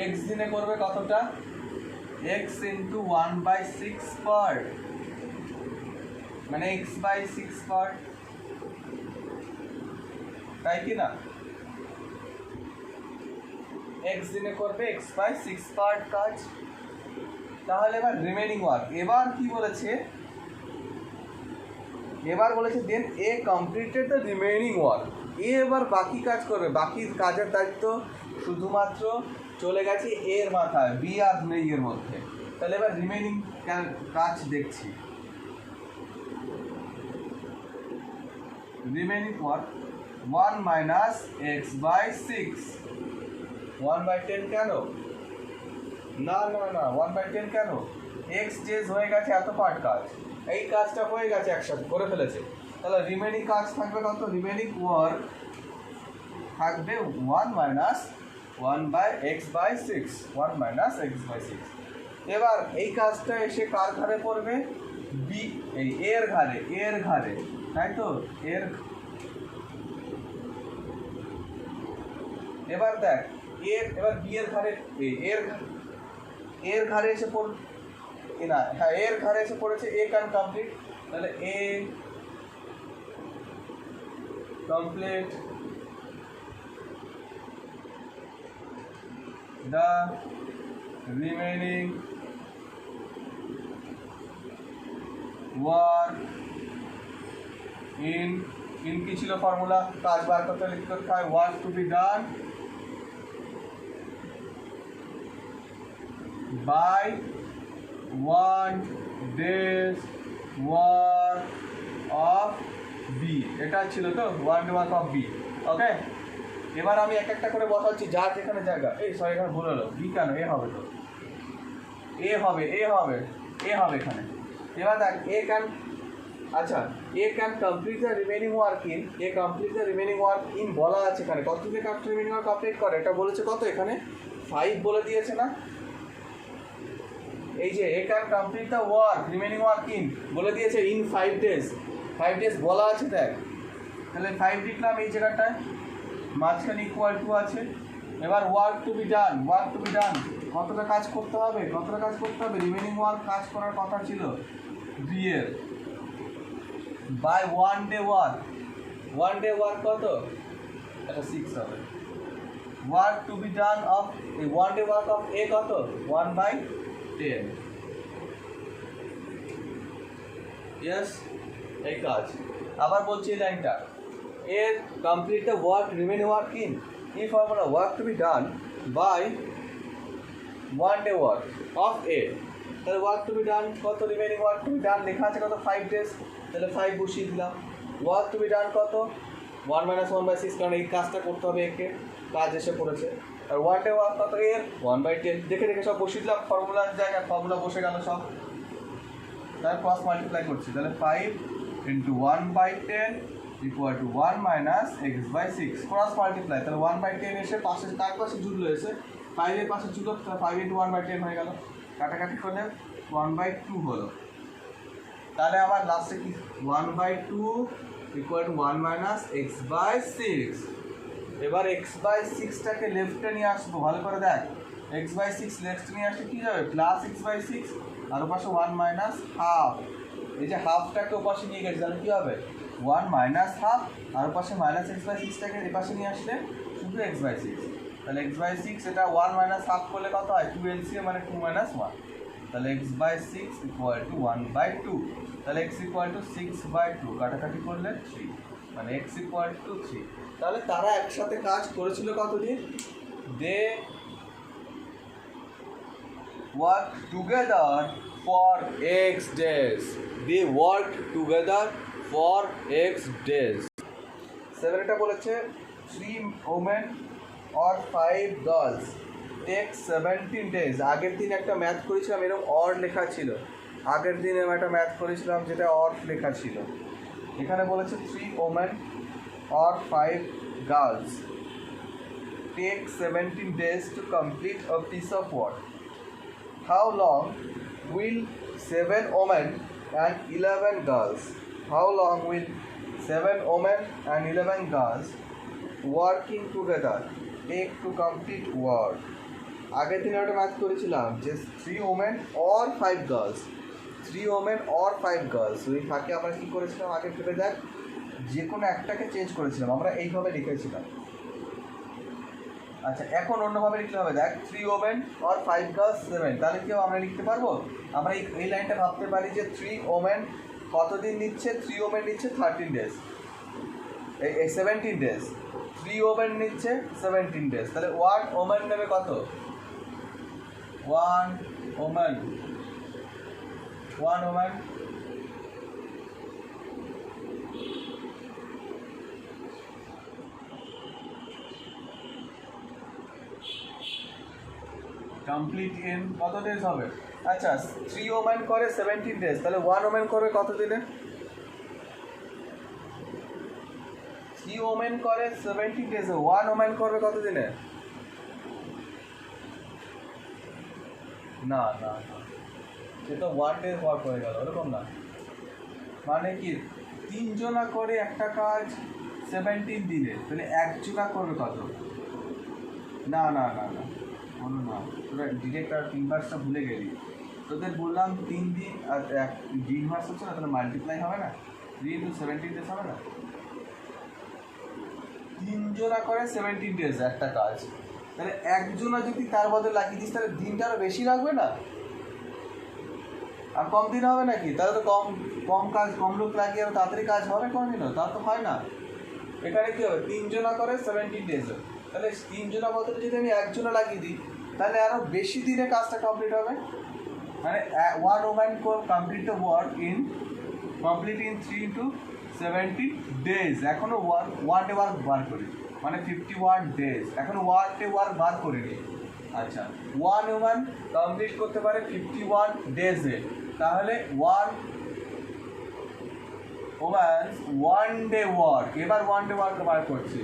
x দিনে করবে কতটা, এক্স ইন্টু 1/6 পার্ট, মানে x/6 পার্ট, তাই কি না? এক্স দিনে করবে x/6 পার্ট কাজ। তাহলে এবার রিমেনিং ওয়ার্ক, এবার কি বলেছে, এবার বলেছে দেন এ কমপ্লিটেড দ্য রিমেনিং ওয়ার্ক, এ এবার বাকি কাজ করবে, বাকি কাজের দায়িত্ব শুধুমাত্র চলে গেছে এর মাথায়, বি আর নেই এর মধ্যে। তাহলে এবার রিমেনিং কাজ দেখছি, রিমেনিং ওয়ার্ক 1 - x/6, 1/10 কেন, না না না 1/10 কেন, এক্স ডেজ হয়ে গেছে এত পার্ট কাজ, এই কাজটা হয়ে গেছে একসাথে করে ফেলেছে। তাহলে রিমেনিং কাজ থাকবে কত, রিমেনিং ওয়ার্ক থাকবে 1 - 1/x/6, 1 - x/6। এবার এই কাজটা এসে কার ঘাড়ে পড়বে, বি, এই এর ঘাড়ে, এর ঘাড়ে, তাই তো, এর। এবার দেখ এবার বি এর ঘাড়ে, এর ঘাড়ে এসে পড় না, হ্যাঁ এর ঘাড়ে এসে পড়েছে এ ক্যান কমপ্লিট, তাহলে A complete the remaining work in কি ছিল ফর্মুলা, কাজ বার করতে লিখতে হয়, work to be done by 1 day's work of B, এটা ছিল তো 1 day work of B, ওকে। এবার আমি এক একটা করে বসাচ্ছি যার যেখানে জায়গা, এই সরি এখানে ভুল হলো, বি কেন, এ হবে তো, এ হবে এখানে। এবার দেখ এ ক্যান, আচ্ছা A can complete the remaining work in, A complete the remaining work in বলা আছে এখানে, কত থেকে রিমেনিং ওয়ার্ক কমপ্লিট করে, এটা বলেছে কত, এখানে 5 বলে দিয়েছে না, এই যে A can complete the work remaining work in বলে দিয়েছে ইন 5 days, 5 days বলা আছে দেখ, তাহলে 5 লিখলাম এই জায়গাটায়, মাঝখানে ইকুয়াল টু আছে। এবার ওয়ার্ক টু বি ডান, কতটা কাজ করতে হবে, রিমেনিং ওয়ার্ক কাজ করার কথা ছিল বি এর, by 1 day work, 1 day work কত, এটা 6 হবে। Work to be done of, এই 1 day ওয়ার্ক অফ এ কত, 1/10, ইয়েস এই কাজ। আবার বলছি এই লাইনটা, এর complete the work remaining work in, এই formula work to be done by 1 day work of A, তাহলে ওয়ার্ক টু বি ডান কত, remaining work to be done লেখা আছে কত, 5 days, তাহলে 5 বসিয়ে দিলাম। ওয়ার্ক টু বি ডান কত, 1 - 1/6, কারণ এই কাজটা করতে হবে একে, কাজ এসে পড়েছে। আর 1 day ওয়ার্ক কত এর, 1/10, দেখে সব বসিয়ে দিলাম ফর্মুলার জায়গায়, ফর্মুলা বসে গেল সব। তাহলে ক্রস মাল্টিপ্লাই করছি, তাহলে 5 × 1/10 equal to 1 - x/6, cross multiply, তাহলে 1/10 এসে পাশে তার পাশে জুড়লো, এসে 5 এর পাশে জুড়লো, তাহলে 5 × 1/10 হয়ে গেল, কাটাকাটি করলে 1/2 হলো। তাহলে আবার লাস্টে কি 1/2 equal to 1 minus x by 6। এবার এক্স বাই 6টাকে লেফটে নিয়ে আসবো, ভালো করে দেখ। এক্স বাই 6 লেফটে নিয়ে আসলে কী যাবে, প্লাস এক্স বাই 6, আর ওপাশে 1 মাইনাস হাফ। এই যে হাফটাকে ওপাশে নিয়ে গেছে, তাহলে কী হবে 1 মাইনাস হাফ, আর ওপাশে মাইনাস এক্স বাই 6টাকে এপাশে নিয়ে আসলে শুধু এক্স বাই 6। তাহলে এক্স বাই 6 এটা 1 মাইনাস হাফ করলে কত হয়, 2 এলসিএম মানে 2 মাইনাস 1। তাহলে এক্স বাই 6 ইকুয়াল টু 1/2। তাহলে এক্স ইকুয়াল টু 6/2, কাটাকাটি করলে 3, মানে এক্স ইকুয়াল টু 3। তাহলে তারা একসাথে কাজ করেছিল কতদিন, they work together for x days, they work together for x days. 7 বলেছে 3 women or 5 girls take 17 days। আগের দিন একটা ম্যাথ করেছিলাম, এরকম অর লেখা ছিল। আগের দিনে একটা ম্যাথ করেছিলাম যেটা অর লেখা ছিল। এখানে বলেছে 3 women or 5 girls take 17 days to complete a piece of work. How long will 7 women and 11 girls, how long will 7 women and 11 girls working together take to complete work? আগের দিনে একটা math করেছিলাম যে 3 women or 5 girls, 3 women or 5 girls। ওই ফাঁকে আমরা কী করেছিলাম আগে ভেবে দেখ, যে কোনো একটাকে চেঞ্জ করেছিলাম, আমরা এইভাবে লিখেছিলাম। আচ্ছা এখন অন্যভাবে লিখতে হবে, দেখ 3 women or 5 girls 7, তাহলে কেউ আমরা লিখতে পারবো, আমরা এই লাইনটা ভাবতে পারি যে 3 women কতদিন নিচ্ছে, 3 women নিচ্ছে 13 days, এই 17 days, 3 women নিচ্ছে 17 days। তাহলে 1 woman নেবে কত, 1 woman কমপ্লিট ইন কত ডেজ হবে। আচ্ছা 3 women করে 17 days, তাহলে 1 woman করবে কত দিনে, 3 women করে 17 days, 1 woman করবে কত দিনে, না না না, সে তো 1 ডে ওয়ার্ক হয়ে গেল, ওরকম না। মানে কি 3 জনা করে একটা কাজ 17 দিনে, তাহলে 1 জনা করবে কত, না না না না বলো না, তোরা ডিরেক্ট আর ইনভার্সটা ভুলে গেলি। তোদের বললাম 3 দিন আর ইনভার্স হচ্ছে না, তাহলে মাল্টিপ্লাই হবে না, 3 into 17 days হবে না। 3 জনা করে 17 days একটা কাজ, তাহলে 1 জনা যদি তার বদলে লাগিয়ে দিস তাহলে দিনটা আরও বেশি লাগবে না, আর কম দিন হবে নাকি, তাহলে তো কম কাজ কম লোক লাগিয়ে আরও তাড়াতাড়ি কাজ হবে কোনোদিনও, তা তো হয় না। এখানে কী হবে 3 জনা করে 17 days, তাহলে 3 জনা বদলে যদি আমি 1 জনা লাগিয়ে দিই তাহলে আরও বেশি দিনে কাজটা কমপ্লিট হবে, মানে 1 woman complete the work in 3 into 17 days। এখনও 1 ডে ওয়ার্ক বার করি, মানে 51 days, এখনও 1 ডে ওয়ার্ক বার করিনি। আচ্ছা 1 woman কমপ্লিট করতে পারে 51 days-এ, তাহলে 1 woman 1 ডে ওয়ার্ক, এবার 1 ডে ওয়ার্ক বার করছি,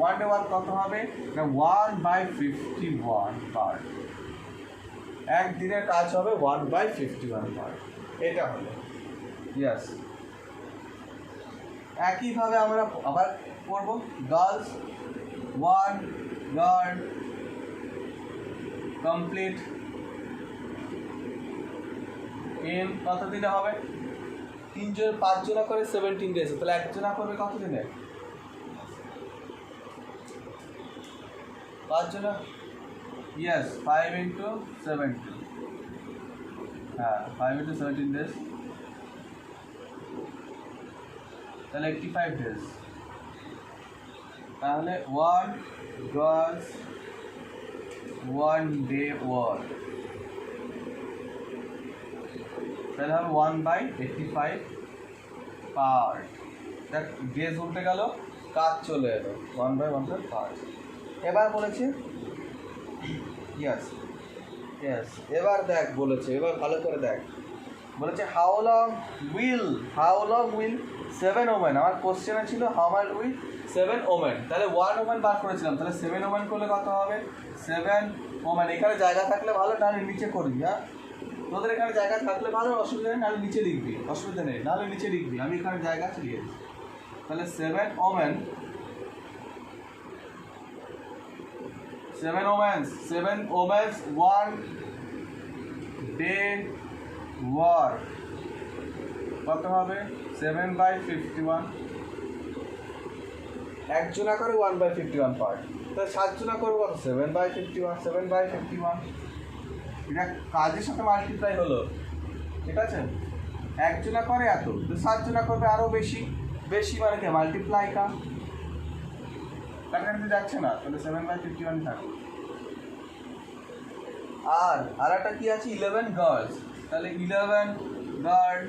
1 ডে ওয়ার্ক কত হবে না 1/51 পার্ট, একদিনের কাজ হবে 1/51 পার্ট, এটা হলো ইয়াস। একইভাবে আমরা আবার করবো, গার্লস 1 গার্ল কমপ্লিট ইন কত দিনে হবে, 5 জনা করে 17 days, তাহলে 1 জনা করবে কত দিনে, 5 জনা, ইয়েস 5 into 17, হ্যাঁ 5 into 17 days, তাহলে 85 days। তাহলে 1 girls 1 day work, তাহলে হবে 1/85 পার্ট, দেখ ডেজ উল্টে গেল, কাজ চলে এলো 1/1 পার্ট। এবার বলেছে ইয়েস, এবার দেখ বলেছে, এবার ভালো করে দেখ, বলেছে হাউ লং উইল 7 women, আমার কোশ্চেনে ছিল হাউ মাচ উইল 7 women, তাহলে 1 woman বার করেছিলাম, তাহলে 7 women করলে কত হবে 7 women। এখানে জায়গা থাকলে ভালো, নাহলে নিচে করবি, হ্যাঁ তোদের এখানে জায়গা থাকলে ভালো, অসুবিধা নেই, নাহলে নিচে লিখবি, অসুবিধা নেই, নাহলে নিচে লিখবি, আমি এখানে জায়গা আছে লিখেছি। তাহলে 7 ওমেন 1 ডে ওয়ার্ক কত হবে 7/51 একজনা করে 1/51 পার্ট, তাহলে 7 জনা করবো কত 7/51 এটা কাজের সাথে মাল্টিপ্লাই হলো, ঠিক আছে। একজনা করে এত, তো 7 জনা করবে আরও বেশি, বেশি মানে কি মাল্টিপ্লাই কাটাকাটি যাচ্ছে না, তাহলে 7/51 থাকবে। আর একটা কি আছে 11 গার্লস, তাহলে 11 girl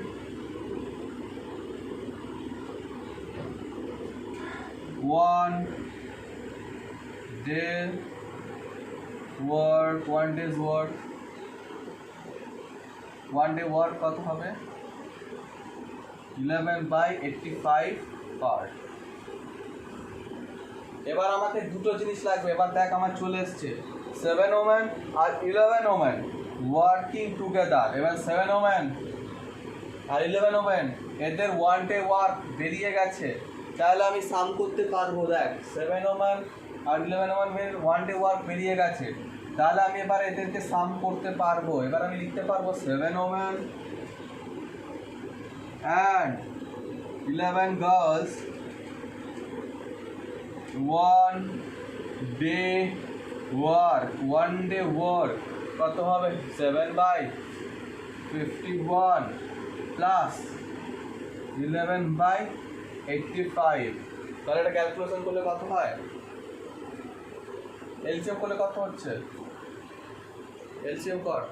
1 day work 1 days work 1 day work কত হবে 11/85 পার্ট। এবার আমাকে দুটো জিনিস লাগবে, এবার দেখ আমার চলে এসছে 7 ওমেন আর 11 ওমেন ওয়ার্কিং টুগেদার। এবার 7 ওমেন আর 11 ওমেন এদের 1 ডে ওয়ার্ক বেরিয়ে গেছে, তাহলে আমি সাম করতে পারবো। দেখ 7 ওমেন আর 11 ওমেন 1 ডে ওয়ার্ক বেরিয়ে গেছে, তাহলে আমি এবার এদেরকে সাম করতে পারবো। এবার আমি লিখতে পারবো 7 women and 11 girls 1 day work 1 day work কত হবে 7/51 প্লাস 11/85। তাহলে এটা ক্যালকুলেশন করলে কত হয়, এলসিএম করলে কত হচ্ছে, এলসিএম কর।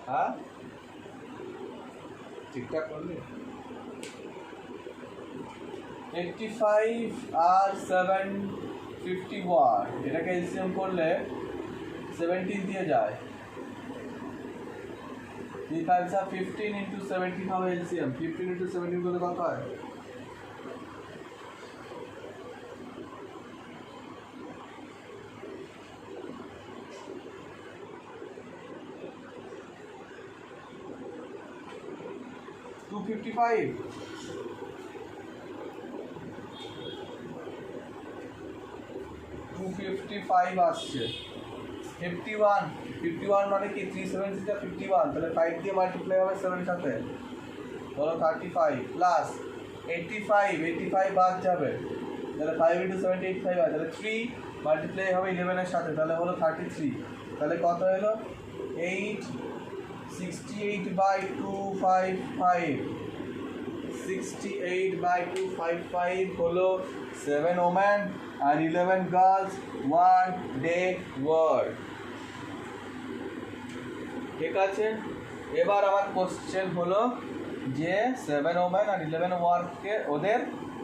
হ্যাঁ ঠিকঠাক করলি 85 আর 751 এটাকে এলসিএম করলে 17 দিয়ে যায়, 15 ইন্টু 17 হবে এলসিএম, 15 ইন্টু 17 করলে কত হয় $255। আসছে 51 মানে কি 3 7 51, তাহলে 5 দিয়ে মাল্টিপ্লাই হবে 7 এর সাথে, বলো 35 প্লাস 85 বাদ যাবে, তাহলে 5 ইন্টু 70 85 হয়, তাহলে 3 মাল্টিপ্লাই হবে 11 এর সাথে, তাহলে হলো 33। তাহলে কত হলো 68/255 68/255 হলো 7 ওমেন আর 11 গার্লস 1 ডে ওয়ার্ক, ঠিক আছে। এবার আমার কোশ্চেন হলো যে 7 ওমেন আর 11 ওয়ার্ককে ওদের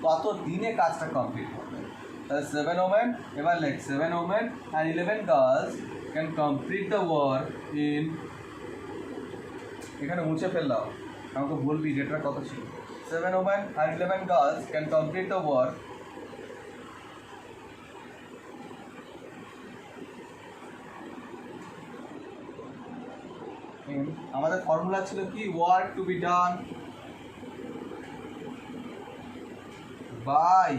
কত দিনে কাজটা কমপ্লিট হবে, তাহলে 7 ওমেন এবার লেখ 7 ওমেন আর 11 girls can complete the work in, এখানে মুছে ফেললাম, আমাকে বলবি ডেটটা কত ছিল। 7 women and 11 girls can complete the work আমাদের ফর্মুলা ছিল কি work to be done by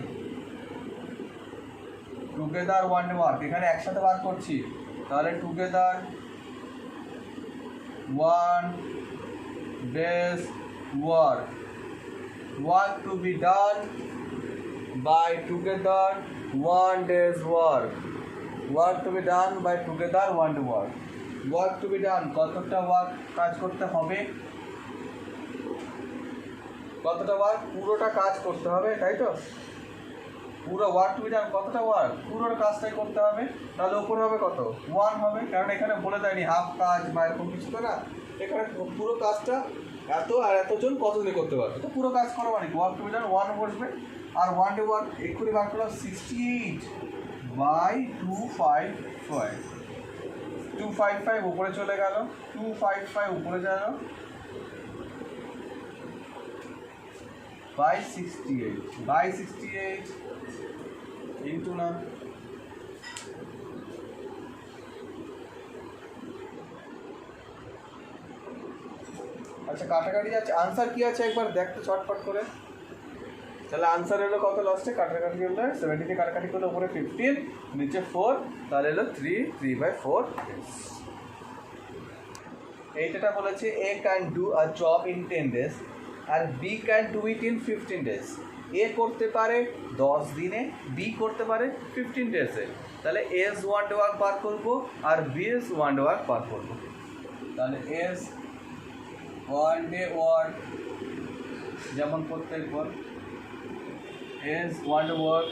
together one work, এখানে একসাথে বার করছি, তাহলে together 1 day's work, work to be done by together 1 day's work, work to be done by together 1 day work, work to be done কতটা work কাজ করতে হবে, কতটা ওয়ার্ক পুরোটা কাজ করতে হবে, তাই তো পুরো ওয়ার্ক টু বি ডান কতটা ওয়ার্ক পুরো কাজটাই করতে হবে, তাহলে উপরে হবে কত 1 হবে, কারণ এখানে বলে দেয়নি হাফ কাজ বা এরকম কিছু তো না, এখানে পুরো কাজটা এত আর এতজন কতজনে করতে পারবে, তো পুরো কাজ করা মানে ওয়ার্ক টু বি ডান 1 বসবে, আর 1 টু 1 এক্ষুনি বার করলাম 68/255, 255 উপরে চলে গেল, 255 উপরে গেল by 68 ইন্টু না আচ্ছা কাটাকাটি যাচ্ছে, আনসার কি আছে একবার দেখতে চটপট করে। তাহলে আনসার এলো কত লাস্টে, কাটাকাটি হলো 70 কাটাকাটি করলে উপরে 15 নিচে 4, তাহলে এলো 3/4। এইটা বলেছে A can do a job in 10 days আর B can do it in 15 days। A করতে পারে 10 দিনে, বি করতে পারে 15 ডেজে। তাহলে এস ওয়ান ডে ওয়ার্ক বার করবো আর B's one day work বার করবো। তাহলে এস ওয়ান ডে ওয়ার্ক যেমন প্রত্যেকবার এস ওয়ান ডে ওয়ার্ক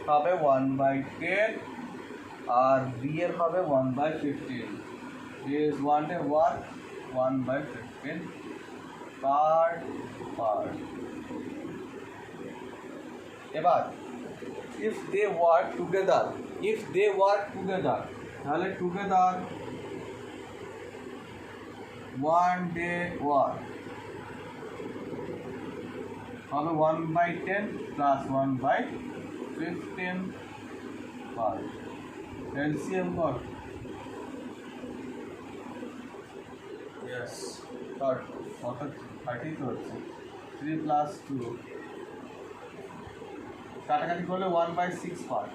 হবে 1/10 আর বি এর হবে 1/15। S one day work 1/15 part. এবার if they work together তাহলে together 1 day work হবে 1/10 plus 1/15 পার্ট। LCM কত? কত 30 তো হচ্ছে, 3 plus 2 কাটাকাটি করলে 1/6 পার্ট।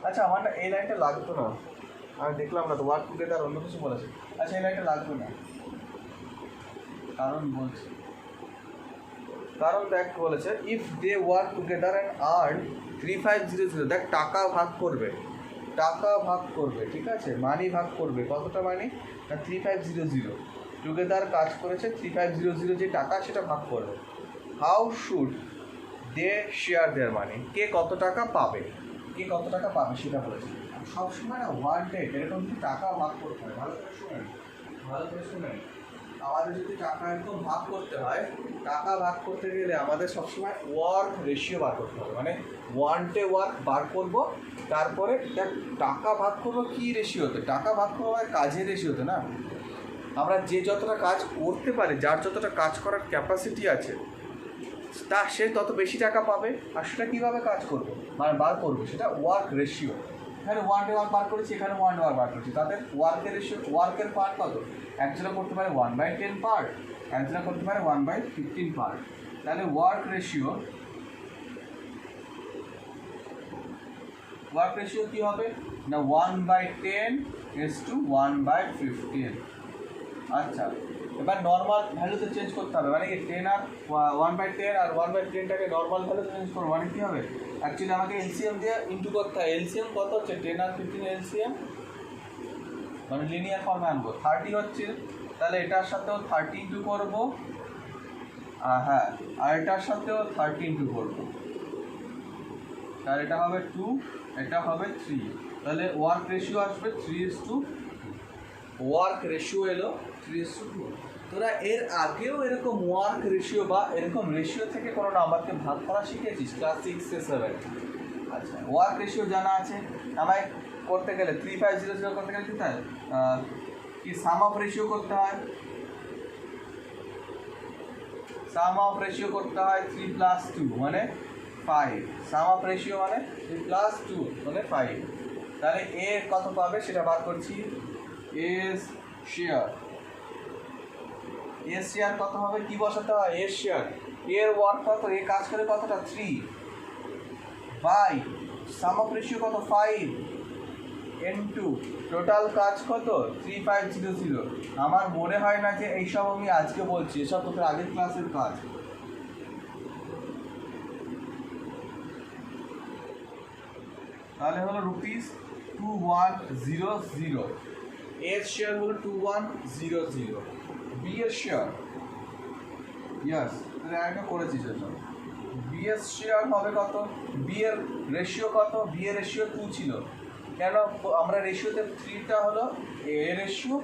আচ্ছা আমার না এই লাইনটা লাগতো না, আমি দেখলাম না তো ওয়ার্ক টুগেদার অন্য কিছু বলেছে। আচ্ছা এই লাইনটা লাগতো না, কারণ বলছি, কারণ দেখ বলেছে if they work together and earn 3500, দেখ টাকা ভাগ করবে, ঠিক আছে, মানি ভাগ করবে, কতটা মানি না 3500, টুগেদার কাজ করেছে 3500 যে টাকা সেটা ভাগ করবে। How should they share their money, কে কত টাকা পাবে সেটা বলেছে। সবসময় না ওয়ান ডে এরকম যদি টাকা ভাগ করতে হয়, ভালো করে শুনেন, আমাদের যদি টাকা একদম ভাগ করতে হয়, টাকা ভাগ করতে গেলে আমাদের সবসময় ওয়ার্ক রেশিও বার করতে হবে, মানে ওয়ান ডে ওয়ার্ক বার করবো, তারপরে দেখ টাকা ভাগ করবো কী রেশিওতে, টাকা ভাগ করবো কাজের রেশিওতে না। আমরা যে যতটা কাজ করতে পারি, যার যতটা কাজ করার ক্যাপাসিটি আছে, সে তত বেশি টাকা পাবে। আর সেটা কীভাবে কাজ করবো মানে বার করবো, সেটা ওয়ার্ক রেশিও। এখানে 1 ডে ওয়ার্ক বার করেছি, এখানে 1 ডে ওয়ার্ক বার করেছি, তাদের ওয়ার্কের রেশিও, ওয়ার্কের পার্ট কত, একজনে করতে পারে 1/10 পার্ট, একজনে করতে পারে 1/15 পার্ট। তাহলে ওয়ার্ক রেশিও কী হবে না 1/10 1/15। আচ্ছা এবার নর্মাল ভ্যালুতে চেঞ্জ করতে হবে, মানে কি 10 আর 1/10 আর 1/10টাকে নর্মাল ভ্যালুতে চেঞ্জ করবো, মানে কী হবে অ্যাকচুয়ালি আমাকে এলসিএম দিয়ে ইন্টু করতে হয়। এলসিএম কত হচ্ছে 10 আর 15 এলসিএম, মানে লিনিয়ার ফর্মে আনবো, 30 হচ্ছে, তাহলে এটার সাথেও 30 ইন্টু করবো, হ্যাঁ আর এটার সাথেও 30 ইন্টু করবো, তাহলে এটা হবে 2, এটা হবে 3, তাহলে ওয়ার্ক রেশিও আসবে 3:2, ওয়ার্ক রেশিও এলো 3:2। তোরা এর আগেও এরকম ওয়ার্ক রেশিও বা এরকম রেশিও থেকে কোনো নাম্বারকে ভাগ করা শিখেছিস ক্লাস 6-7? আচ্ছা ওয়ার্ক রেশিও জানা আছে, আমায় করতে গেলে 3500 করতে গেলে কী হয়, কি সাম অফ রেশিও করতে হয়, 3 plus 2 মানে 5, সাম অফ রেশিও মানে 3 plus 2 মানে 5। তাহলে এ কত পাবে সেটা বার করছি, এস শেয়ার কত হবে, কি বসাতে হয়, এস শেয়ার, এর ওয়ার্ক কত, এ কাজ করে কতটা 3 বাই সাম অফ রেশিও কত 5 ইনটু টোটাল কাজ কত 3500। আমার মনে হয় না যে এইসব আমি আজকে বলছি, এসব তোদের আগের ক্লাসের কাজ। তাহলে হলো ₹2100, এর শেয়ার হলো 2100, বি এর শেয়ার ইয়েস এটা করেছি সেটা, বি এর শেয়ার হবে কত, বি এর রেশিও কত? বি এর রেশিও 2 ছিল। কেন? আমরা রেশিওতে 3টা হলো এ এর রেশিও,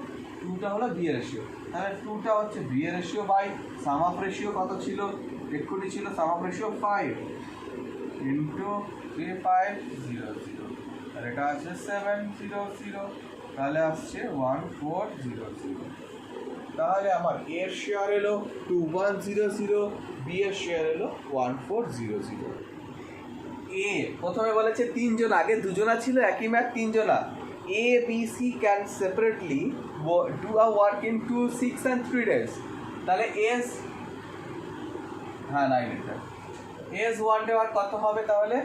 2টা হলো বি এর রেশিও। তাহলে 2টা হচ্ছে বি এর ratio by sum of ratio কত ছিল? এক্ষুনি ছিল সাম অফ রেশিও 5 ইন্টু 3500, আর এটা আছে 700, তাহলে আসছে 1400। তাহলে আমার এর শেয়ার এলো 2100, বি এর শেয়ার এলো 1400। এ প্রথমে বলেছে তিনজন, আগে দুজনা ছিল একই ম্যাথ, তিনজনা। A B C can separately do a work in 2, 6 and 3 days। তাহলে এস, হ্যাঁ 9 এটা এস ওয়ান ডে ওয়ার্ক কত হবে? তাহলে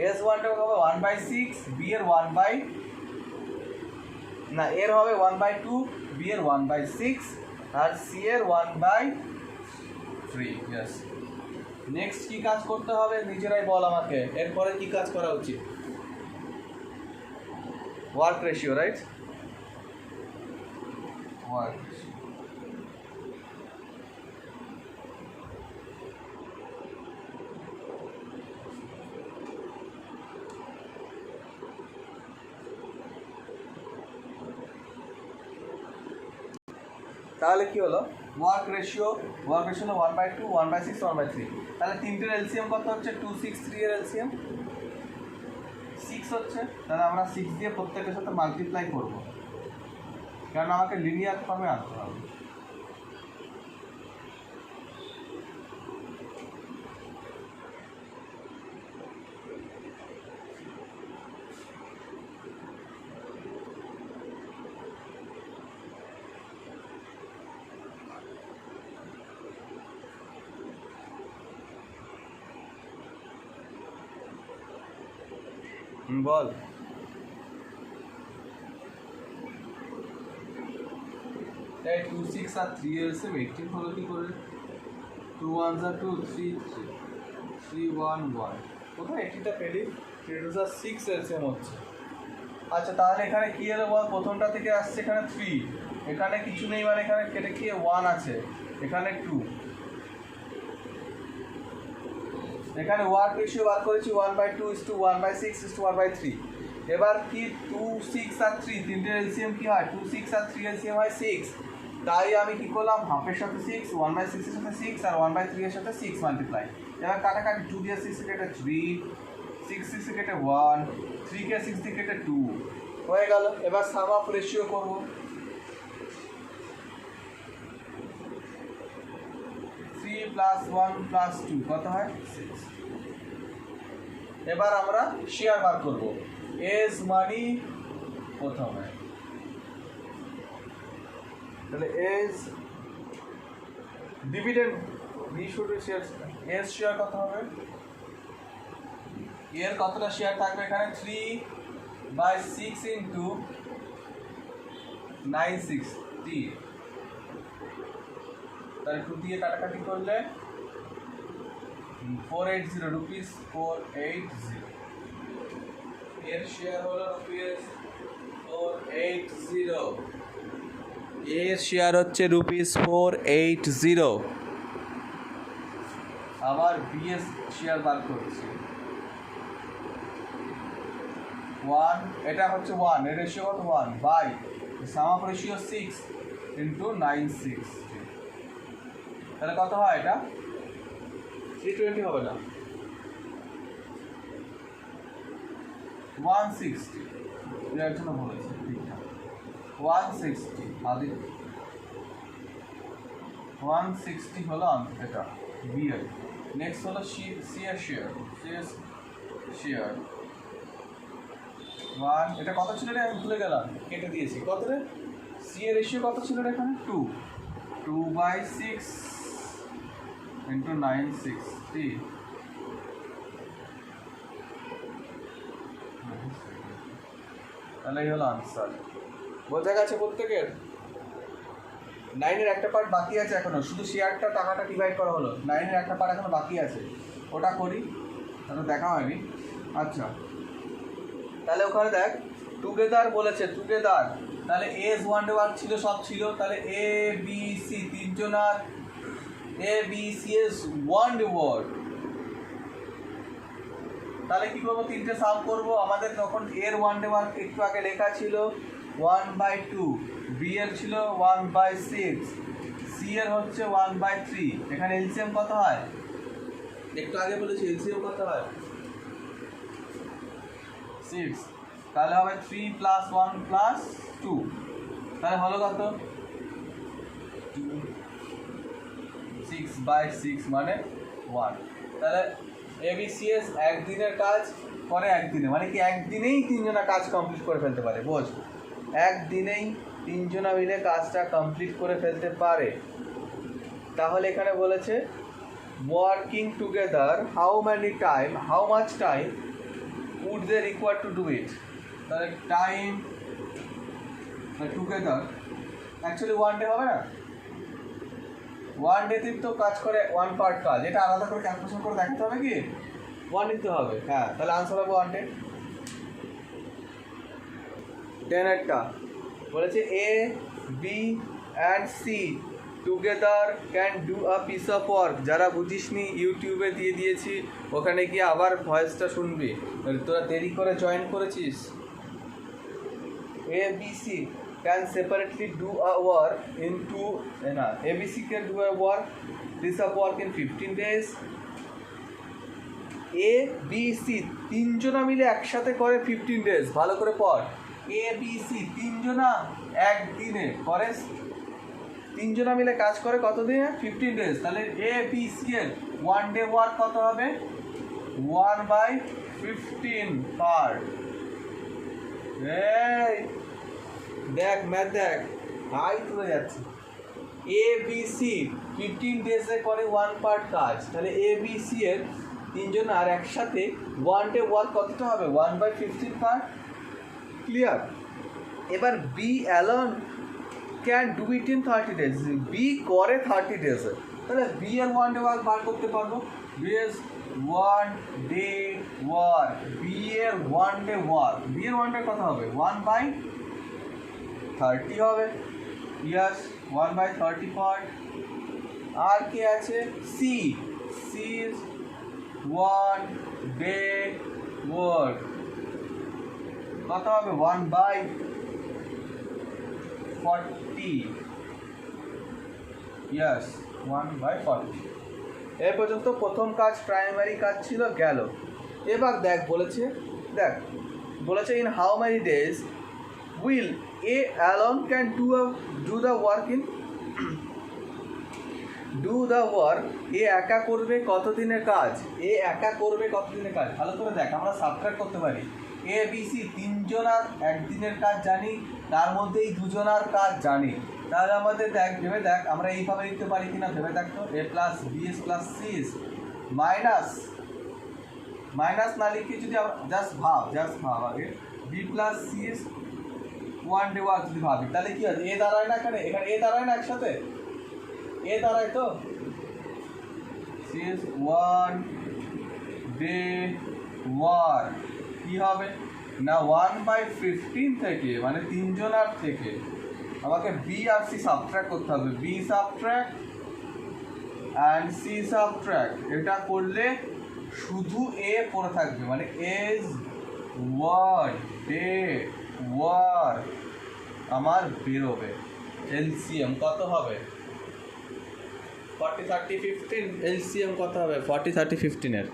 এস ওয়ান ডে হবে 1/6, বি এর 1 বাই, না এর হবে 1/2, বি এর 1/6 আর সি এর 1/3। ইয়েস। নেক্সট কি কাজ করতে হবে নিজেরাই বল আমাকে, এরপরে কি কাজ করা উচিত? Work ratio, right? Work ratio. তাহলে কি হলো? ওয়ার্ক রেশিও হলো 1/2, 1/6, 1/3। তাহলে তিনটের এলসিএম কত হচ্ছে? 2, 6, 3 এর এলসিএম 6 হচ্ছে। তাহলে আমরা 6 দিয়ে প্রত্যেকের সাথে মাল্টিপ্লাই করবো, কারণ আমাকে লিনিয়ার ফর্মে আনতে হবে। বল। তাই 2, 6 আর 3 এর এলসিএম 18 হলো কি করে? 2 1s are 2, 3 3, 3 1 1। কোথায় 18টা পেলি? 3 2s are 6 এলসিএম হচ্ছে। আচ্ছা তাহলে এখানে কি এলো বল? প্রথমটা থেকে আসছে এখানে 3, এখানে কিছু নেই, মানে এখানে কেটে কি 1 আছে, এখানে 2। এখানে ওয়ার্ক রেশিও বার করেছি 1/2 is to 1/6 is to 1/3। এবার কি 2, 6 আর 3 তিনটের এলসিএম কি হয়? 2, 6 আর 3 এলসিএম হয় 6। তাই আমি কি করলাম? হাফের সাথে 6, 1/6 এর সাথে 6 আর 1/3 এর সাথে 6 মাল্টিপ্লাই। এবার কাটাকাটি 2 দিয়ে 6 কেটে 3, 6 6 কেটে 1, 3 কে 6 দিয়ে কেটে 2 হয়ে গেল। এবার সাম অফ রেশিও করবো। 3 + 1 + 2 কত হয়? 6। এবার আমরা শেয়ার বার করবো। এজ মানি প্রথমে, তাহলে A's dividend B should share, A's share কত হবে? এর কতটা শেয়ার থাকবে এখানে? 3/6 ইন্টু 960, তাহলে 2 দিয়ে কাটাকাটি করলে 480 রুপিস, 480। এর শেয়ার হলো রুপিস 480, এর শেয়ার হচ্ছে রুপিস 480। আবার বিএস শেয়ার বার করছি 1, এটা হচ্ছে 1, এর রেশিও কত? 1 by sum of ratio 6 into 960। তাহলে কত হয় এটা? 320 হবে না, 160। এর জন্য বলেছি ঠিকঠাক 160 আদি 160 হলো এটা বি এর। নেক্সট হলো সি এর শেয়ার, শেয়ার 1, এটা কত ছিল রে? আমি ভুলে গেলাম, কেটে দিয়েছি। কত রে? সি এর রেশিও কত ছিল রে এখানে? 2, 2/6 ইন্টু 960। তাহলে এই হলো আনসার। বোঝা গেছে প্রত্যেকের? 9-এর একটা পার্ট বাকি আছে এখনো, শুধু শেয়ারটা টাকাটা ডিভাইড করা হলো। 9-এর একটা পার্ট এখনো বাকি আছে, ওটা করি, ওটা দেখা হয়নি। আচ্ছা তাহলে ওখানে দেখ টুগেদার বলেছে, টুগেদার। তাহলে এস ওয়ান ডে ওয়ার্ক ছিল, সব ছিল। তাহলে এ বি সি তিনজনার, A B C's one day work, তাহলে কি করবো, তিনটে সাম করবো। আমাদের তখন এর ওয়ান ডে ওয়ার্ক একটু আগে লেখা ছিল 1/2, বি এর ছিল 1/6, সি এর হচ্ছে 1/3। এখানে এলসিএম কত হয়, একটু আগে বলেছি এলসিএম কত হয় 6, তাহলে হবে 3 + 1 + 2, তাহলে হলো কত 6/6 মানে 1। তাহলে এবিসিএস একদিনের কাজ করে একদিনে, মানে কি একদিনেই তিনজনা কাজ কমপ্লিট করে ফেলতে পারে। বোঝ, একদিনেই তিনজনা মিলে কাজটা কমপ্লিট করে ফেলতে পারে। তাহলে এখানে বলেছে working together how much time would they require to do it. তাহলে টাইম টুগেদার অ্যাকচুয়ালি 1 ডে হবে না, 1 ডেতে তো কাজ করে 1 পার্ট কাজ, এটা আলাদা করে ক্যালকুলেশন করে দেখাতে হবে কি 1 নিতে হবে। হ্যাঁ, তাহলে আনসার হবে 1 ডে। 10 বলেছে A B and C together can do a piece of work. যারা বুঝিসনি ইউটিউবে দিয়ে দিয়েছি, ওখানে গিয়ে আবার ভয়েসটা শুনবি, তোরা দেরি করে জয়েন করেছিস। A B C can separately do a work in two, ABC can do a work, this of work in 15 days। A B C তিনজনা মিলে একসাথে করে 15 days। ভালো করে পড়, A B C তিনজনা একদিনে করে, তিনজনা মিলে কাজ করে কত দিনে 15 days। তাহলে A B C এর 1 ডে ওয়ার্ক কত হবে 1/15 পার্ট। এই দেখ ম্যাথ দেখ, হাই তুলে যাচ্ছে। এ বি সি 15 ডেজে করে 1 পার্ট কাজ, তাহলে এ বি সি এর তিনজন আর একসাথে 1 ডে ওয়ার্ক কতটা হবে 1/15 পার্ট। ক্লিয়ার? এবার B alone can do it in 30 days। B করে 30 ডেজে, তাহলে বি এর 1 ডে ওয়ার্ক বার করতে পারবো। বি এর 1 ডে ওয়ার্ক, বি এর 1 ডে ওয়ার্ক, বি এর 1 ডে কত হবে 1/30 হবে। ইয়াস, 1/30 পার্ট। আর কে আছে C, C is 1 day work কত হবে 1/40। ইয়াস, 1/40। এই পর্যন্ত প্রথম কাজ প্রাইমারি কাজ ছিল গেল। এবার দেখ বলেছে, in how many days will A alone can do the work A একা করবে কতদিনের কাজ, ভালো করে দেখ, আমরা সাবট্রাক্ট করতে পারি। এ বি সি তিনজনার একদিনের কাজ জানি, তার মধ্যেই দুজনার কাজ জানি। তাহলে আমাদের দেখ, ভেবে দেখ আমরা এইভাবে লিখতে পারি কিনা ভেবে দেখ তো। A plus B's plus C's minus না লিখে যদি জাস্ট ভাব আগে B plus C's 1 day work যদি ভাবি, তাহলে কি হয় এ দাঁড়ায় না, এখানে এ দাঁড়ায় না, একসাথে এ দাঁড়ায় তো। সি এস 1 ডে ওয়ার্ক কি হবে না 1/15 থেকে, মানে তিনজনার থেকে আমাকে বি আর সি সাবট্রাক্ট করতে হবে। B subtract and C subtract, এটা করলে শুধু এ পড়ে থাকবে, মানে এজ 1 ডে ওয়ার্ক আমার বেরোবে। এলসিএম কত হবে 40 30 15, এলসিএম কত হবে 40 30 15 এর।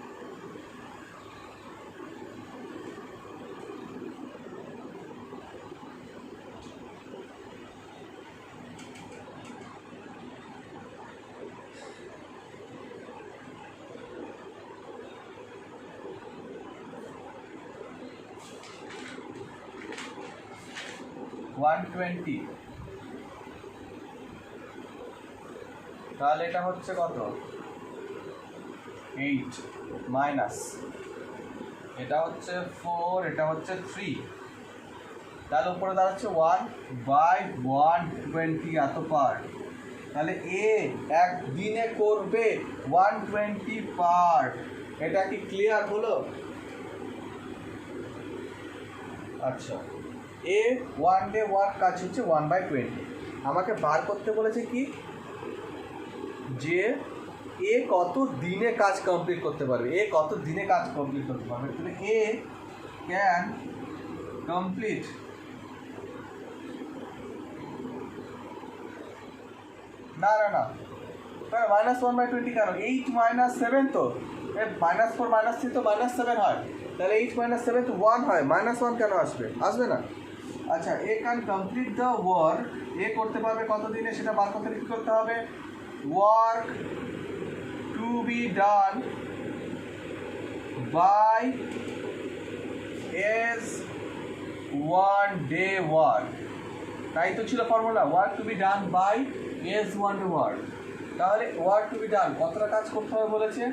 তাহলে এটা হচ্ছে কত 8 মাইনাস এটা হচ্ছে 4, এটা হচ্ছে 3, তাহলে উপরে দাঁড়াচ্ছে 1/120 এত পার্ট। তাহলে এ একদিনে করবে 120 পার্ট। এটা কি ক্লিয়ার হলো? আচ্ছা, এ 1 ডে ওয়ার্ক কাজ হচ্ছে 1/20। আমাকে বার করতে বলেছে কি যে এ কত দিনে কাজ কমপ্লিট করতে পারবে, এ কত দিনে কাজ কমপ্লিট করতে পারবে, তাহলে এ ক্যান কমপ্লিট না না না -1/20 কেন, 8 - 7 তো -4 -3 তো -7 হয়, তাহলে 8 - 7 তো 1 হয়, -1 কেন আসবে, আসবে না। আচ্ছা, A can complete the work, এ করতে পারবে কত দিনে সেটা বার করতে কী করতে হবে, work to be done by S 1 day work, তাই তো ছিল formula, work to be done by S 1 day work. তাহলে ওয়ার্ক টু বি ডান কতটা কাজ করতে হবে বলেছে,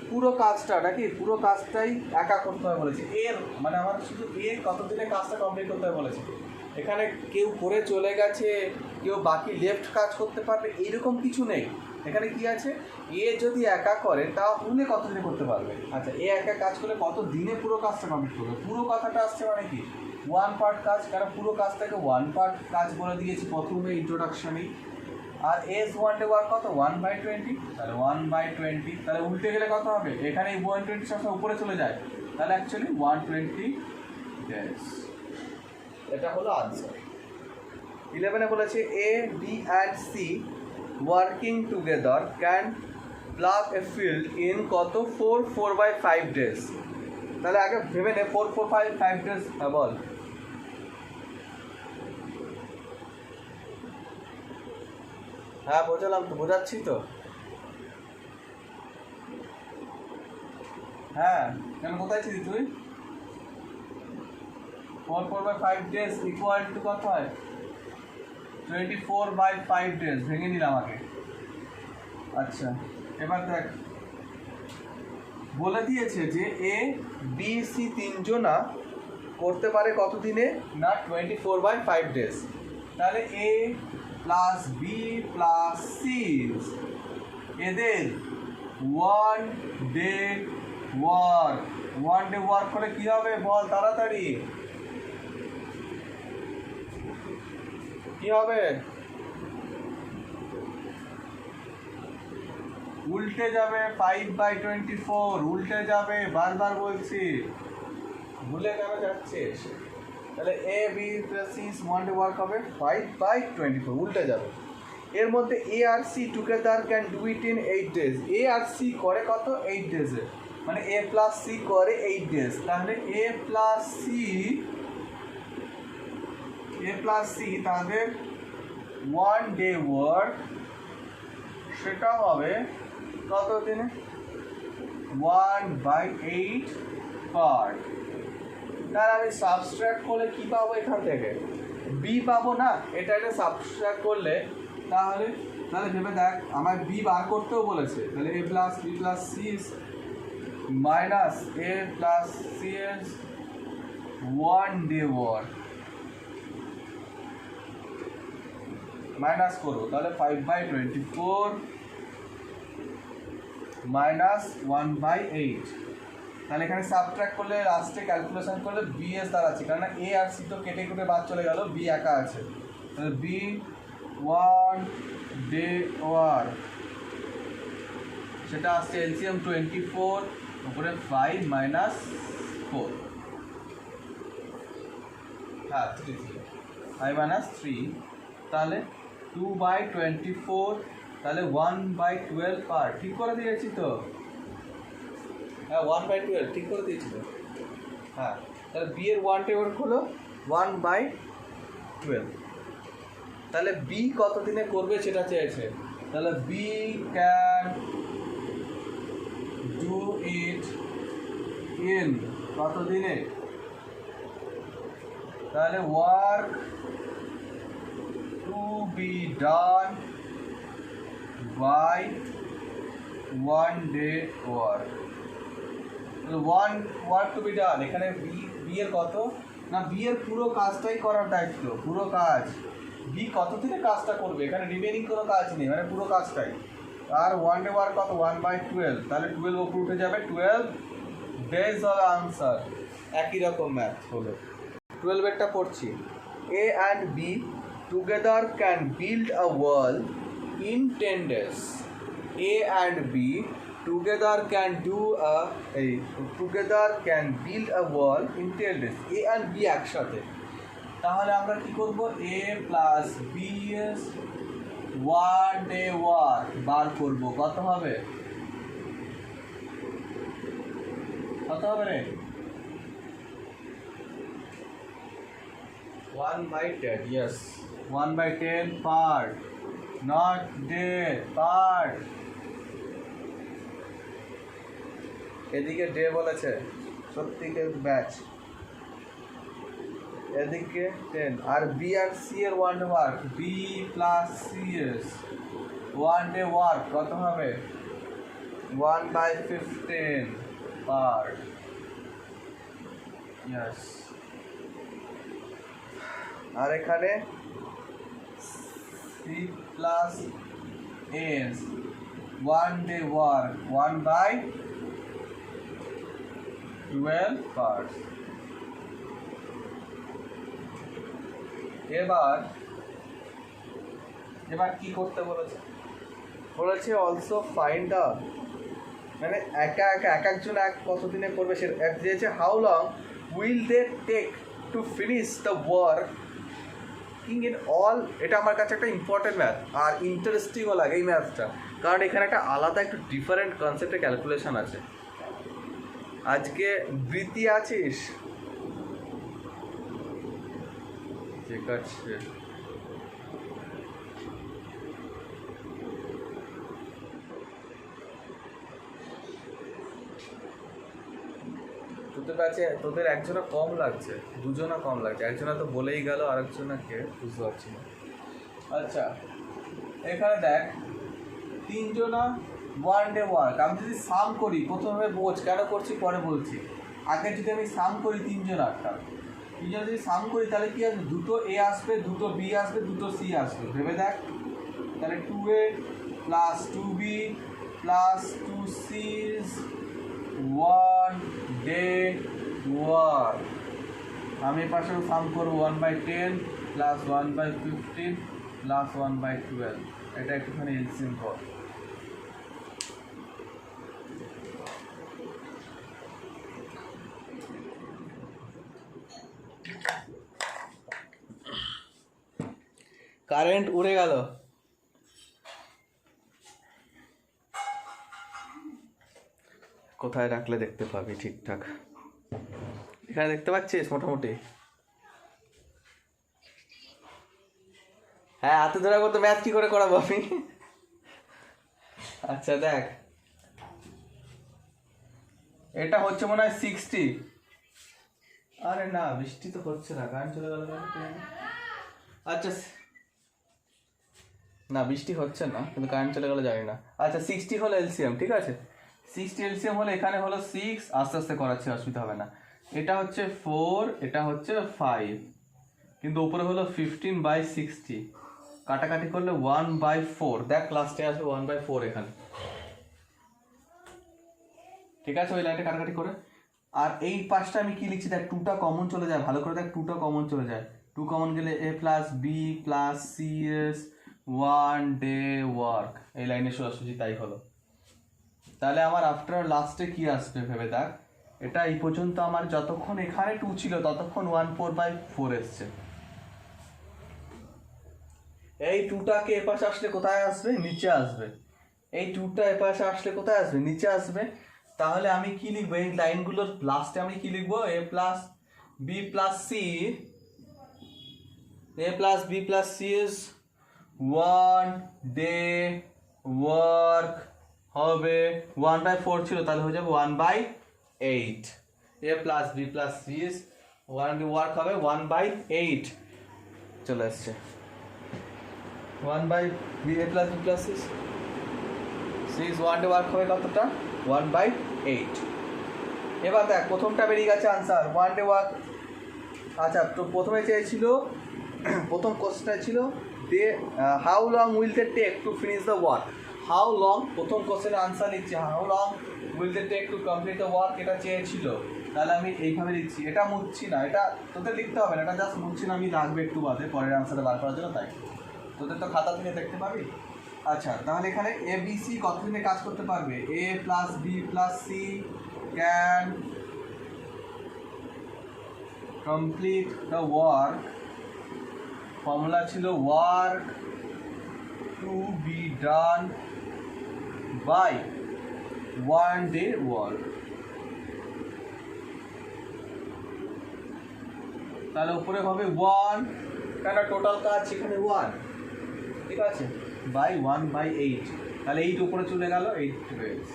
পুরো কাজটা নাকি, পুরো কাজটাই একা করতে হবে বলেছে, এর মানে আমার শুধু এ কত দিনে কাজটা কমপ্লিট করতে হবে বলেছে। এখানে কেউ করে চলে গেছে, কেউ বাকি লেফট কাজ করতে পারবে এইরকম কিছু নেই। এখানে কি আছে, এ যদি একা করে তাহলে কত দিনে করতে পারবে। আচ্ছা, এ একা কাজ করলে কত দিনে পুরো কাজটা কমপ্লিট করবে, পুরো কথাটা আসছে মানে কি 1 পার্ট কাজ, কারণ পুরো কাজটাকে 1 পার্ট কাজ বলে দিয়েছি প্রথমে ইন্ট্রোডাকশনেই। আর এস 1 ডে ওয়ার্ক কত 1/20, তাহলে 1/20, তাহলে উল্টে গেলে কত হবে, এখানে 120 সবসময় উপরে চলে যায়, তাহলে অ্যাকচুয়ালি 120 ডেজ। এটা হলো আনসার। 11-এ বলেছে A B and C working together can plough a field in কত 4/5 ডেজ। তাহলে আগে ভেবে নে 4/5 ডেজ, বল। হ্যাঁ বোঝালাম তো, বোঝাচ্ছি তো। হ্যাঁ কেন, কোথায় ছিলি তুই, 4/5 ডেজ ইকুয়াল টু কত হয় 24/5 ডেজ, ভেঙে নিলাম আগে। আচ্ছা, এবার দেখ বলে দিয়েছে যে এ বি সি তিনজনা করতে পারে কত দিনে না 24/5 ডেজ। তাহলে A plus B plus C এদের 1 ডে ওয়ার্ক, 1 ডে ওয়ার্ক করে কী হবে বল তাড়াতাড়ি, কী হবে, উল্টে যাবে 5/24, উল্টে যাবে, বারবার বলছি, ভুলে কেন যাচ্ছিস। তাহলে A B plus C 1 day work হবে 5/24, উল্টে যাবে। এর মধ্যে এ আর C together can do it in 8 days, A আর সি করে কত 8 ডেজে, মানে এ প্লাস সি করে 8 ডেজ। তাহলে এ প্লাস সি তাদের 1 ডে ওয়ার্ক সেটা হবে কত দিনে 1/8 পার্ট। তাহলে আমি সাবস্ট্রাক্ট করলে কী পাবো, এখান থেকে বি পাবো না, এটা সাবস্ট্রাক্ট করলে তাহলে ভেবে দেখ, আমার বি বার করতেও বলেছে, তাহলে A plus B plus C minus A plus C's 1 day work minus করবো, তাহলে 5/24 মাইনাস 1/8। তাহলে এখানে সাবট্রাক্ট করলে লাস্টে ক্যালকুলেশন করলে বি এস দাঁড়াচ্ছে, কারণ এ আর সি তো কেটে কেটে বাদ চলে গেল, বি একা আছে। তাহলে বি 1 ডে ওয়ার্ক সেটা আসছে এলসিএম 24 উপরে 5 মাইনাস 4, হ্যাঁ 3 5 মাইনাস 3, তাহলে 2/24, তাহলে 1/12 পার, ঠিক করে দিয়েছি তো, হ্যাঁ 1/12 ঠিক করে দিয়েছি তো। হ্যাঁ, তাহলে বি এর 1 ডে ওয়ার্ক হলো 1/12। তাহলে বি কত দিনে করবে সেটা চেয়েছে, তাহলে B can do it in কত দিনে, তাহলে work to be done by 1 day work. 1 work to be done, এখানে বি এর কত না, বি এর পুরো কাজটাই করার দায়িত্ব, পুরো কাজ বি কত দিনে কাজটা করবে, এখানে রিমেনিং কোনো কাজ নেই, মানে পুরো কাজটাই। আর 1 ডে ওয়ার্ক কত 1/12, তাহলে 12 ওপর উঠে যাবে, 12 ডেজ হবে আনসার। একই রকম ম্যাথ হলো। 12-এরটা পড়ছি, A and B together can build a wall in 10 days. A and B together can build a wall in 10 days. A and B একসাথে, তাহলে আমরা কি করব? A plus B is 1 day work বার করব। কত হবে? কত হবে রে? 1/10, yes, 1/10 part, not day, part। এদিকে ডে বলেছে, সত্যিকে ব্যাচ, এদিকে 10, আর বি আর সি এর one day work, B plus C's one day work কত হবে? 1/15 পার্ট, ইয়েস। আর এখানে C plus S one day work 1/12 parts. এবার কি করতে বলেছে? বলেছে অলসো ফাইন্ড আউট, মানে এক একজন কতদিনে করবে সেটা দিয়েছে। How long will they take to finish the work in all. এটা আমার কাছে একটা ইম্পর্টেন্ট ম্যাথ, আর ইন্টারেস্টিংও লাগে এই ম্যাথটা, কারণ এখানে একটা আলাদা একটু ডিফারেন্ট কনসেপ্টে ক্যালকুলেশন আছে। আজকে বৃত্তি আছিস? ঠিক আছে, তোদের একজনা কম লাগছে, দুজনা কম লাগছে, একজনা তো বলেই গেল, আরেকজনাকে বুঝতে পারছি না। আচ্ছা, এখানে দেখ তিনজনা ওয়ান ডে ওয়ার্ক। আমি যদি সাম করি, প্রথমে বোঝ কেন করছি পরে বলছি। আগে যদি আমি সাম করি তিনজন যদি সাম করি তাহলে কি আসবে? দুটো এ আসবে, দুটো বি আসবে, দুটো সি আসবে। ভেবে দেখ, তাহলে 2A plus 2B plus 2C 1 day work. আমি পাশেও সাম করবো 1/10 প্লাস 1/15 প্লাস 1/12। এটা একটুখানি এলসিএম কর। কারেন্ট উড়ে গেল। কোথায় রাখলে দেখতে পাবি ঠিকঠাক? এখানে দেখতে পাচ্ছিস মোটামুটি? হ্যাঁ, হাতে ধরা করতে ম্যাথ কি করে করাবো আমি? আচ্ছা দেখ, এটা হচ্ছে মনে হয় 60। আরে না, বৃষ্টি তো হচ্ছে না, কারেন্ট চলে গেল। আচ্ছা না, বৃষ্টি হচ্ছে না, কিন্তু কারেন্ট চলে গেলে জানি না। আচ্ছা, 60 হলো এলসিএম, ঠিক আছে? 60 এলসিএম হলে এখানে হলো 6, আস্তে আস্তে করাচ্ছি, অসুবিধা হবে না। এটা হচ্ছে 4, এটা হচ্ছে 5, কিন্তু উপরে হলো 15/60, কাটাকাটি করলে 1/4। দেখ লাস্টে আসবে 1/4 এখানে, ঠিক আছে? ওই লাইনটা কাটাকাটি করে। আর এই পাশটা আমি কি লিখছি দেখ, 2টা কমন চলে যায়, ভালো করে দেখ, 2টা কমন চলে যায়। 2 কমন গেলে A plus B plus C's 1 day work. এই লাইনে সোজাসুজি তাই হলো। তাহলে আমার আফটার লাস্টে কি আসবে ভেবে দেখ। এটা এই পর্যন্ত আমার যতক্ষণ এখানে 2 ছিল ততক্ষণ 1/4 এসছে। এই 2টাকে এপাশে আসলে কোথায় আসবে? নিচে আসবে। এই 2টা এপাশে আসলে কোথায় আসবে? নিচে আসবে। তাহলে আমি কি লিখবো? এই লাইনগুলোর লাস্টে আমি কি লিখবো? A plus B plus C, A plus B plus C is 1 day work হবে 1/4 ছিল, তাহলে হয়ে যাবে 1/8। A plus B plus C is 1 day work হবে 1/8 চলে আসছে। 1/b A plus B plus C is 1 day work হবে কতটা? 1/8। এবার দেখ প্রথমটা বেরিয়ে গেছে আনসার 1 ডে ওয়ার্ক। আচ্ছা, তো প্রথমে চেয়েছিল, প্রথম কোশ্চেনটা ছিল they how long will they take to finish the work. How long, প্রথম কোশ্চেনের আনসার লিখছি how long will they take to complete the work, এটা চেয়েছিল। তাহলে আমি এইভাবে লিখছি, এটা মুছছি না, এটা তোদের লিখতে হবে না, এটা জাস্ট মুছছি না, আমি রাখবে একটু বাদে পরের আনসারে বার করার জন্য। তাই তোদের তো খাতা থেকে দেখতে পাবি। আচ্ছা, তাহলে এখানে এ বি সি কতদিনে কাজ করতে পারবে? A plus B plus C can complete the work, formula ছিল work to be done by 1 day work. তাহলে উপরে হবে 1, কেন টোটাল কাজ সেখানে 1, ঠিক আছে, বাই 1/8, তাহলে 8 উপরে চলে গেল, 8 days।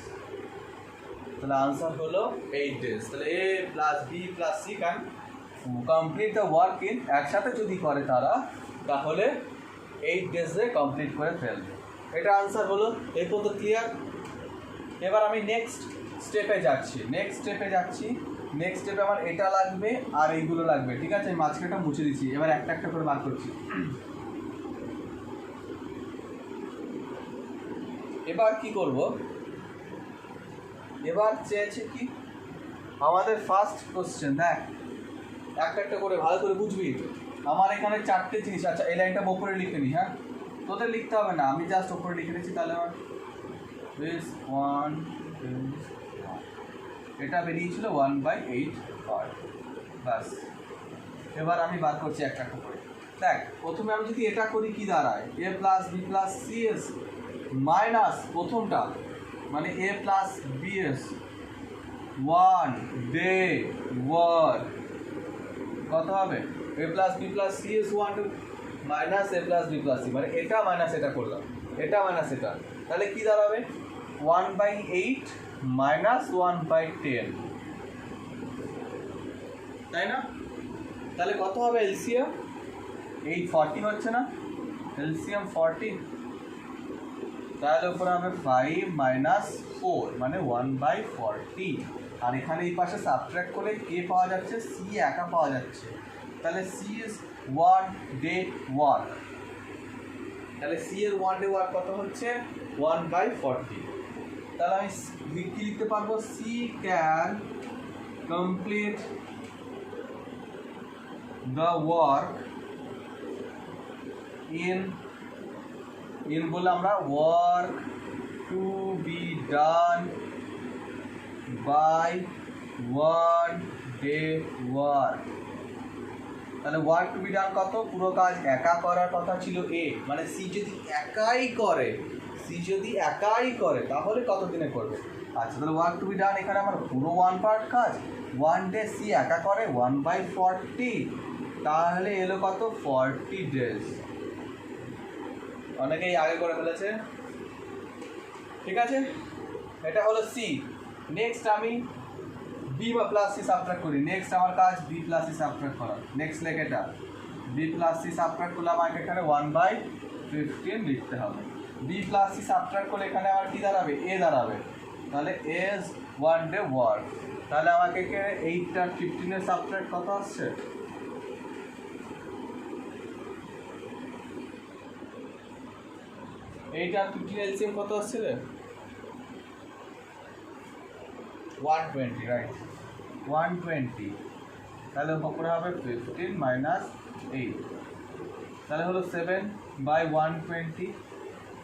তাহলে আনসার হলো 8 days। তাহলে A plus B plus C can complete the work in, একসাথে যদি করে তারা তাহলে 8 days-এ কমপ্লিট করে ফেলবে। এটা আনসার হলো। এই পর্যন্ত ক্লিয়ার? এবার আমি নেক্সট স্টেপে যাচ্ছি। নেক্সট স্টেপে আমার এটা লাগবে আর এইগুলো লাগবে, ঠিক আছে, আমি মাঝখানটা মুছে দিচ্ছি। এবার একটা একটা করে বার করছি। এবার কি করব? এবার চেয়েছে কি আমাদের ফার্স্ট কোশ্চেন, দেখ একটা একটা করে ভালো করে বুঝবি। আমার এখানে 4টে জিনিস। আচ্ছা, এই লাইনটা ওপরে লিখে নি, হ্যাঁ, তোদের লিখতে হবে না, আমি জাস্ট ওপরে লিখে নিচ্ছি। তাহলে আমার বেশ 1 2 এটা বেরিয়েছিল 1/8 পার্ট, বাস। এবার আমি বার করছি একটা একটা করে। দেখ, প্রথমে আমি যদি এটা করি কি দাঁড়ায়? A plus B plus C's minus প্রথমটা মানে A plus B's 1 day work কত হবে? A plus B plus C's 1 minus A plus B plus C, মানে এটা মাইনাস এটা করলাম, এটা মাইনাস এটা, তাহলে কি দাঁড়াবে? 1/8 মাইনাস 1/10, তাই না? তাহলে কত হবে এলসিএম? 840 হচ্ছে না? এলসিএম 40, তাহলে উপরে হবে 5 মাইনাস 4 মানে 1/40। আর এখানে এই পাশে সাবট্রাক্ট করলে কে পাওয়া যাচ্ছে? সি একা পাওয়া যাচ্ছে। তাহলে সি ইজ 1 ডে ওয়ার্ক। তাহলে সি এর 1 ডে ওয়ার্ক কত হচ্ছে? 1/40। তাহলে আমি কি লিখতে পারবো? C can complete the work in বলে আমরা work to be done by 1 day work. তাহলে ওয়ার্ক টু বি ডান কত? পুরো কাজ একা করার কথা ছিল এ, মানে সি যদি একাই করে তাহলে কত দিনে করবে? আচ্ছা, তাহলে ওয়ার্ক টু বি ডান এখানে আমার পুরো 1 পার্ট কাজ, 1 ডে সি একা করে 1/40, তাহলে এলো কত? 40 days। অনেকেই আগে করে ফেলেছে, ঠিক আছে, এটা হলো সি। নেক্সট আমি বি বা প্লাস সি সাবট্রাক্ট করি। নেক্সট আমার কাজ বি প্লাস সি সাবট্রাক্ট করা। নেক্সট লেখ এটা বি প্লাস সি সাবট্রাক্ট করলে আমাকে এখানে 1/15 লিখতে হবে। বি প্লাস সি সাবট্রাক্ট করলে এখানে আমার কী দাঁড়াবে? এ দাঁড়াবে। তাহলে এজ 1 ডে ওয়ার্ক। তাহলে আমাকে এখানে 8 আর 15 সাবট্রাক্ট কত আসছে? 8 আর 15 এলসিএম কত আসছে রে? 120, রাইট, 120। তাহলে উপরে হবে 15 মাইনাস 8, তাহলে হলো 7/120।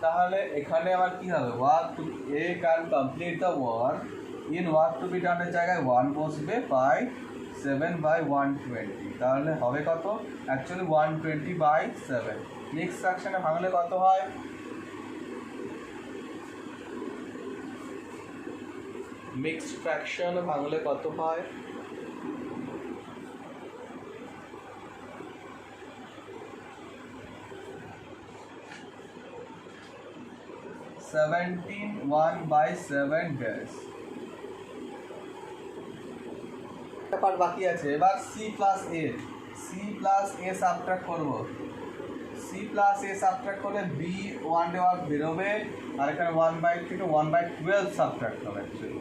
তাহলে এখানে আবার কী হবে? Work to a can complete the work in work to be ডানের জায়গায় 1 বসবে বাই 7/120, তাহলে হবে কত? অ্যাকচুয়ালি 120/7। নেক্সট সেকশনে ভাঙলে কত হয়? মিক্সড ফ্র্যাকশন ভাঙলে কত হয়? 17 1/7 days। পার্ট বাকি আছে। এবার সি প্লাস এ সাবট্রাক্ট করবো। সি প্লাস এ সাবট্রাক্ট করলে বি 1 ডে ওয়ার্ক বেরোবে, আর এখানে 1/12 সাবট্রাক্ট হবে অ্যাকচুয়ালি,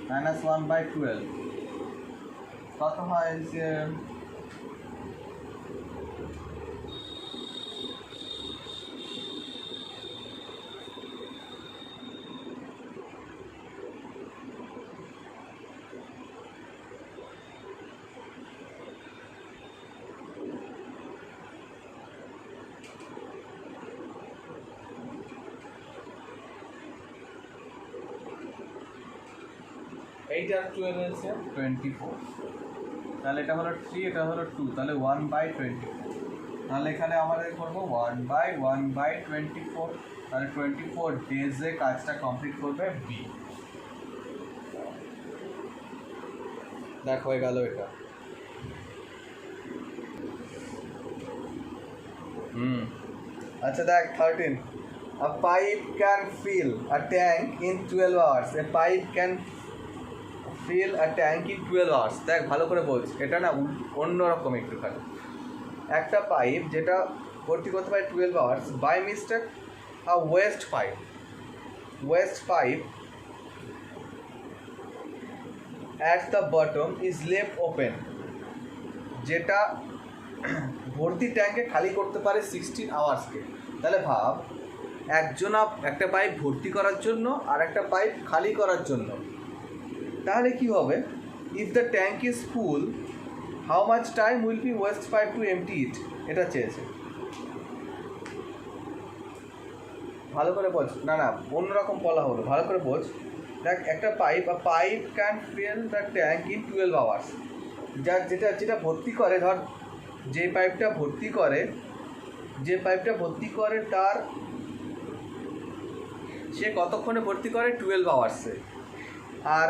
-1/12 কত হয়? যে 8 আর 12 হচ্ছে 24, তাহলে এটা হলো 3, এটা হলো 2, তাহলে 1/24। তাহলে এখানে আমাদের করবো 1/24, তাহলে 24 ডেজে কাজটা কমপ্লিট করবে বি। দেখ হয়ে গেল এটা। আচ্ছা দেখ 13, a pipe can fill a tank in 12 hours, a pipe can fill a tank in 12 hours। দেখ ভালো করে বলছি, এটা না অন্যরকম একটুখানি। একটা পাইপ যেটা ভর্তি করতে পারে 12 hours, by mistake a waste pipe at the bottom is left open, যেটা ভর্তি ট্যাঙ্কে খালি করতে পারে 16 আওয়ার্সকে। তাহলে ভাব একটা পাইপ ভর্তি করার জন্য আর একটা পাইপ খালি করার জন্য, তাহলে কি হবে? If the tank is full, how much time will be waste pipe to empty it, এটা চেয়েছে। ভালো করে বোঝ, না অন্যরকম বলা হলো, ভালো করে বোঝ। দেখ একটা pipe can fill the tank in 12 hours, যেটা ভর্তি করে, ধর যে পাইপটা ভর্তি করে তার সে কতক্ষণে ভর্তি করে 12 আওয়ার্সে, আর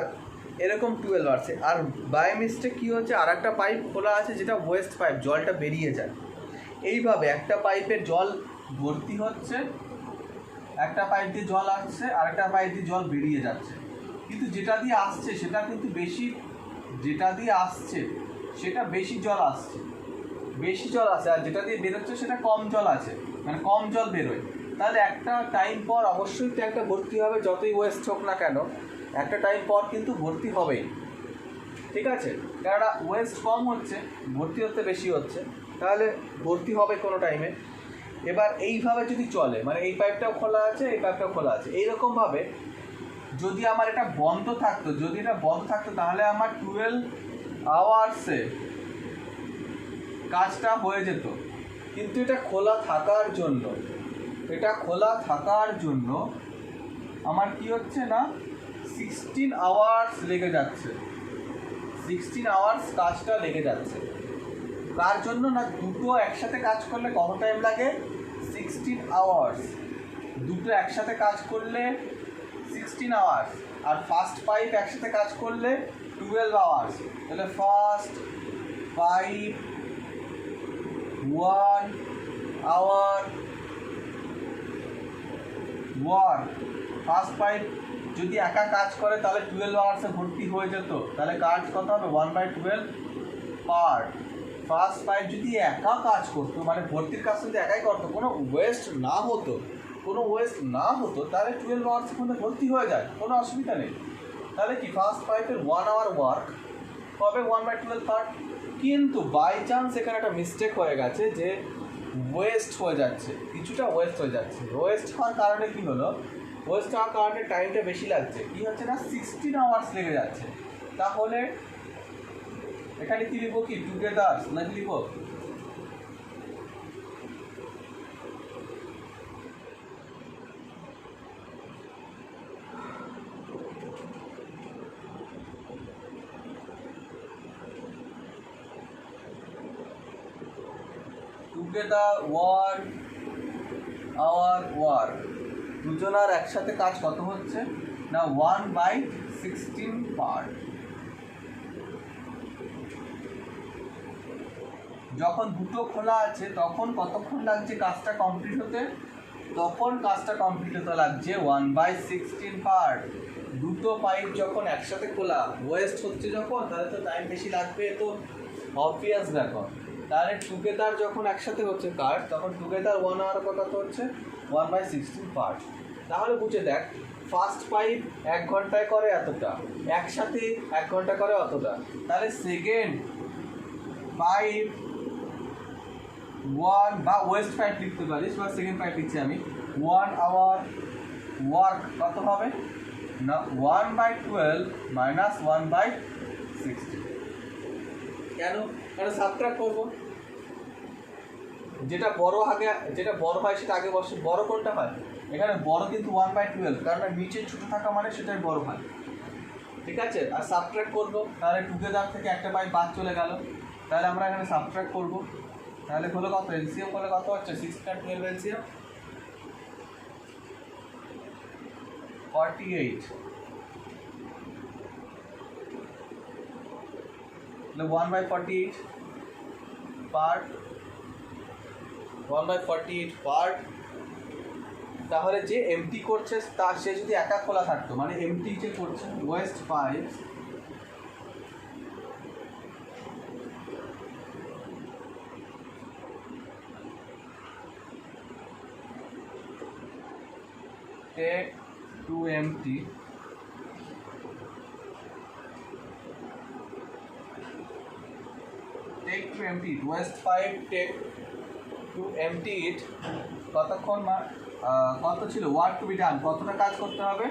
এরকম 12 আওয়ার্সে। আর বাই মিস্টেক কী হচ্ছে, আর একটা পাইপ খোলা আছে যেটা ওয়েস্ট পাইপ, জলটা বেরিয়ে যায়। এইভাবে একটা পাইপের জল ভর্তি হচ্ছে, একটা পাইপ দিয়ে জল আসছে, আর একটা পাইপ দিয়ে জল বেরিয়ে যাচ্ছে, কিন্তু যেটা দিয়ে আসছে সেটা কিন্তু বেশি জল আসে, আর যেটা দিয়ে বেরোচ্ছে সেটা কম জল আছে, মানে কম জল বেরোয়। তাহলে একটা টাইম পর অবশ্যই ট্যাঙ্কটা ভর্তি হবে, যতই ওয়েস্ট হোক না কেন একটা টাইম পর কিন্তু ভর্তি হবেই, ঠিক আছে? কেননা ওয়েস্ট কম হচ্ছে, ভর্তি হতে বেশি হচ্ছে, তাহলে ভর্তি হবে কোনো টাইমে। এবার এইভাবে যদি চলে, মানে এই পাইপটাও খোলা আছে, এই পাইপটাও খোলা আছে, এইরকমভাবে যদি আমার এটা বন্ধ থাকতো, তাহলে আমার 12 আওয়ার্সে কাজটা হয়ে যেত। কিন্তু এটা খোলা থাকার জন্য আমার কি হচ্ছে না, 16 আওয়ার্স লেগে যাচ্ছে, 16 আওয়ার্স কাজটা লেগে যাচ্ছে। তার জন্য না দুটো একসাথে কাজ করলে কত টাইম লাগে? 16 আওয়ার্স। দুটো একসাথে কাজ করলে 16 আওয়ার্স, আর ফার্স্ট পাইপ একসাথে কাজ করলে 12 আওয়ার্স। তাহলে first pipe 1 hour work. First pipe যদি একা কাজ করে তাহলে 12 আওয়ার্সে ভর্তি হয়ে যেত, তাহলে কাজ কত হবে? 1/12 পার্ট। ফার্স্ট পাইপ যদি একা কাজ করতো, মানে ভর্তির কাজ যদি একাই করতো, কোনো ওয়েস্ট না হতো, তাহলে 12 আওয়ার্সের মধ্যে ভর্তি হয়ে যায়, কোনো অসুবিধা নেই। তাহলে কি ফার্স্ট পাইপের 1 আওয়ার ওয়ার্ক হবে 1/12 পার্ট। কিন্তু বাই চান্স এখানে একটা মিস্টেক হয়ে গেছে, যে ওয়েস্ট হয়ে যাচ্ছে, কিছুটা ওয়েস্ট হয়ে যাচ্ছে। ওয়েস্ট হওয়ার কারণে কী হলো? ওয়েস্ট হওয়ার কারণে টাইমটা বেশি লাগছে, কী হচ্ছে না, 16 আওয়ার্স লেগে যাচ্ছে। তাহলে এখানে কী লিখবো, কি টুগেদার না কি লিখবো? Together 1 hour work. দুজনার একসাথে কাজ কত হচ্ছে না, 1/16 পার্ট। যখন দুটো খোলা আছে তখন কতক্ষণ লাগছে কাজটা কমপ্লিট হতে? তখন কাজটা কমপ্লিট হতে লাগছে 1/16 পার্ট। দুটো পাইপ যখন একসাথে খোলা, ওয়েস্ট হচ্ছে যখন, তাহলে তো টাইম বেশি লাগবে, তো অবভিয়াস ব্যাপার। তাহলে টুগেদার যখন একসাথে হচ্ছে কাজ, তখন টুগেদার 1 আওয়ার কত হচ্ছে 1/16 পার্ট। তাহলে বুঝে দেখ, ফার্স্ট পাইপ 1 ঘন্টায় করে এতটা, একসাথে 1 ঘন্টা করে অতটা, তাহলে সেকেন্ড পাইপ 1 বা ওয়েস্ট পাইপ লিখতে পারিস, বা সেকেন্ড পাইপ লিখছি আমি, 1 আওয়ার ওয়ার্ক কত হবে না, 1/12 মাইনাস 1/16। কেন সাবট্রাক্ট করবো, যেটা বড় হয় সেটা আগে বসে। বড় কোনটা হয় এখানে? বড় কিন্তু 1/12, কারণ নিচে ছোটো থাকা মানে সেটাই বড় হয়। ঠিক আছে, আর সাবট্রাক্ট করবো, তাহলে টুগেদার থেকে একটা পাই বাদ চলে গেল, তাহলে আমরা এখানে সাবট্রাক্ট করবো, তাহলে হলো কত এলসিএম হলে কত হচ্ছে 6/12 এলসিএম 48, 1/48 পার্ট 1/48 পার্ট। তাহলে যে এমটি করছে তার সে যদি একা খোলা থাকতো, মানে এমটি যে করছে waste pipe take to empty, take to empty waste pipe take to empty it, কতক্ষণ কত ছিল ওয়ার্ক টু বি ডান, কতটা কাজ করতে হবে,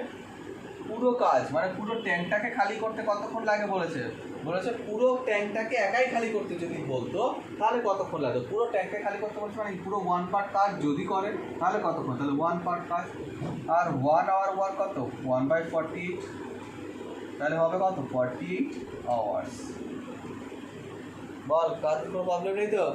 পুরো কাজ মানে পুরো ট্যাঙ্কটাকে খালি করতে কতক্ষণ লাগে বলেছে, বলেছে পুরো ট্যাঙ্কটাকে একাই খালি করতে যদি বলতো তাহলে কতক্ষণ লাগতো, পুরো ট্যাঙ্ককে খালি করতে বলছে মানে পুরো 1 পার্ট কাজ যদি করে তাহলে কতক্ষণ, তাহলে 1 পার্ট কাজ, আর 1 আওয়ার ওয়ার্ক কত 1/48, তাহলে হবে কত 48 আওয়ার্স। বল কাজ কোনো প্রবলেম নেই তো?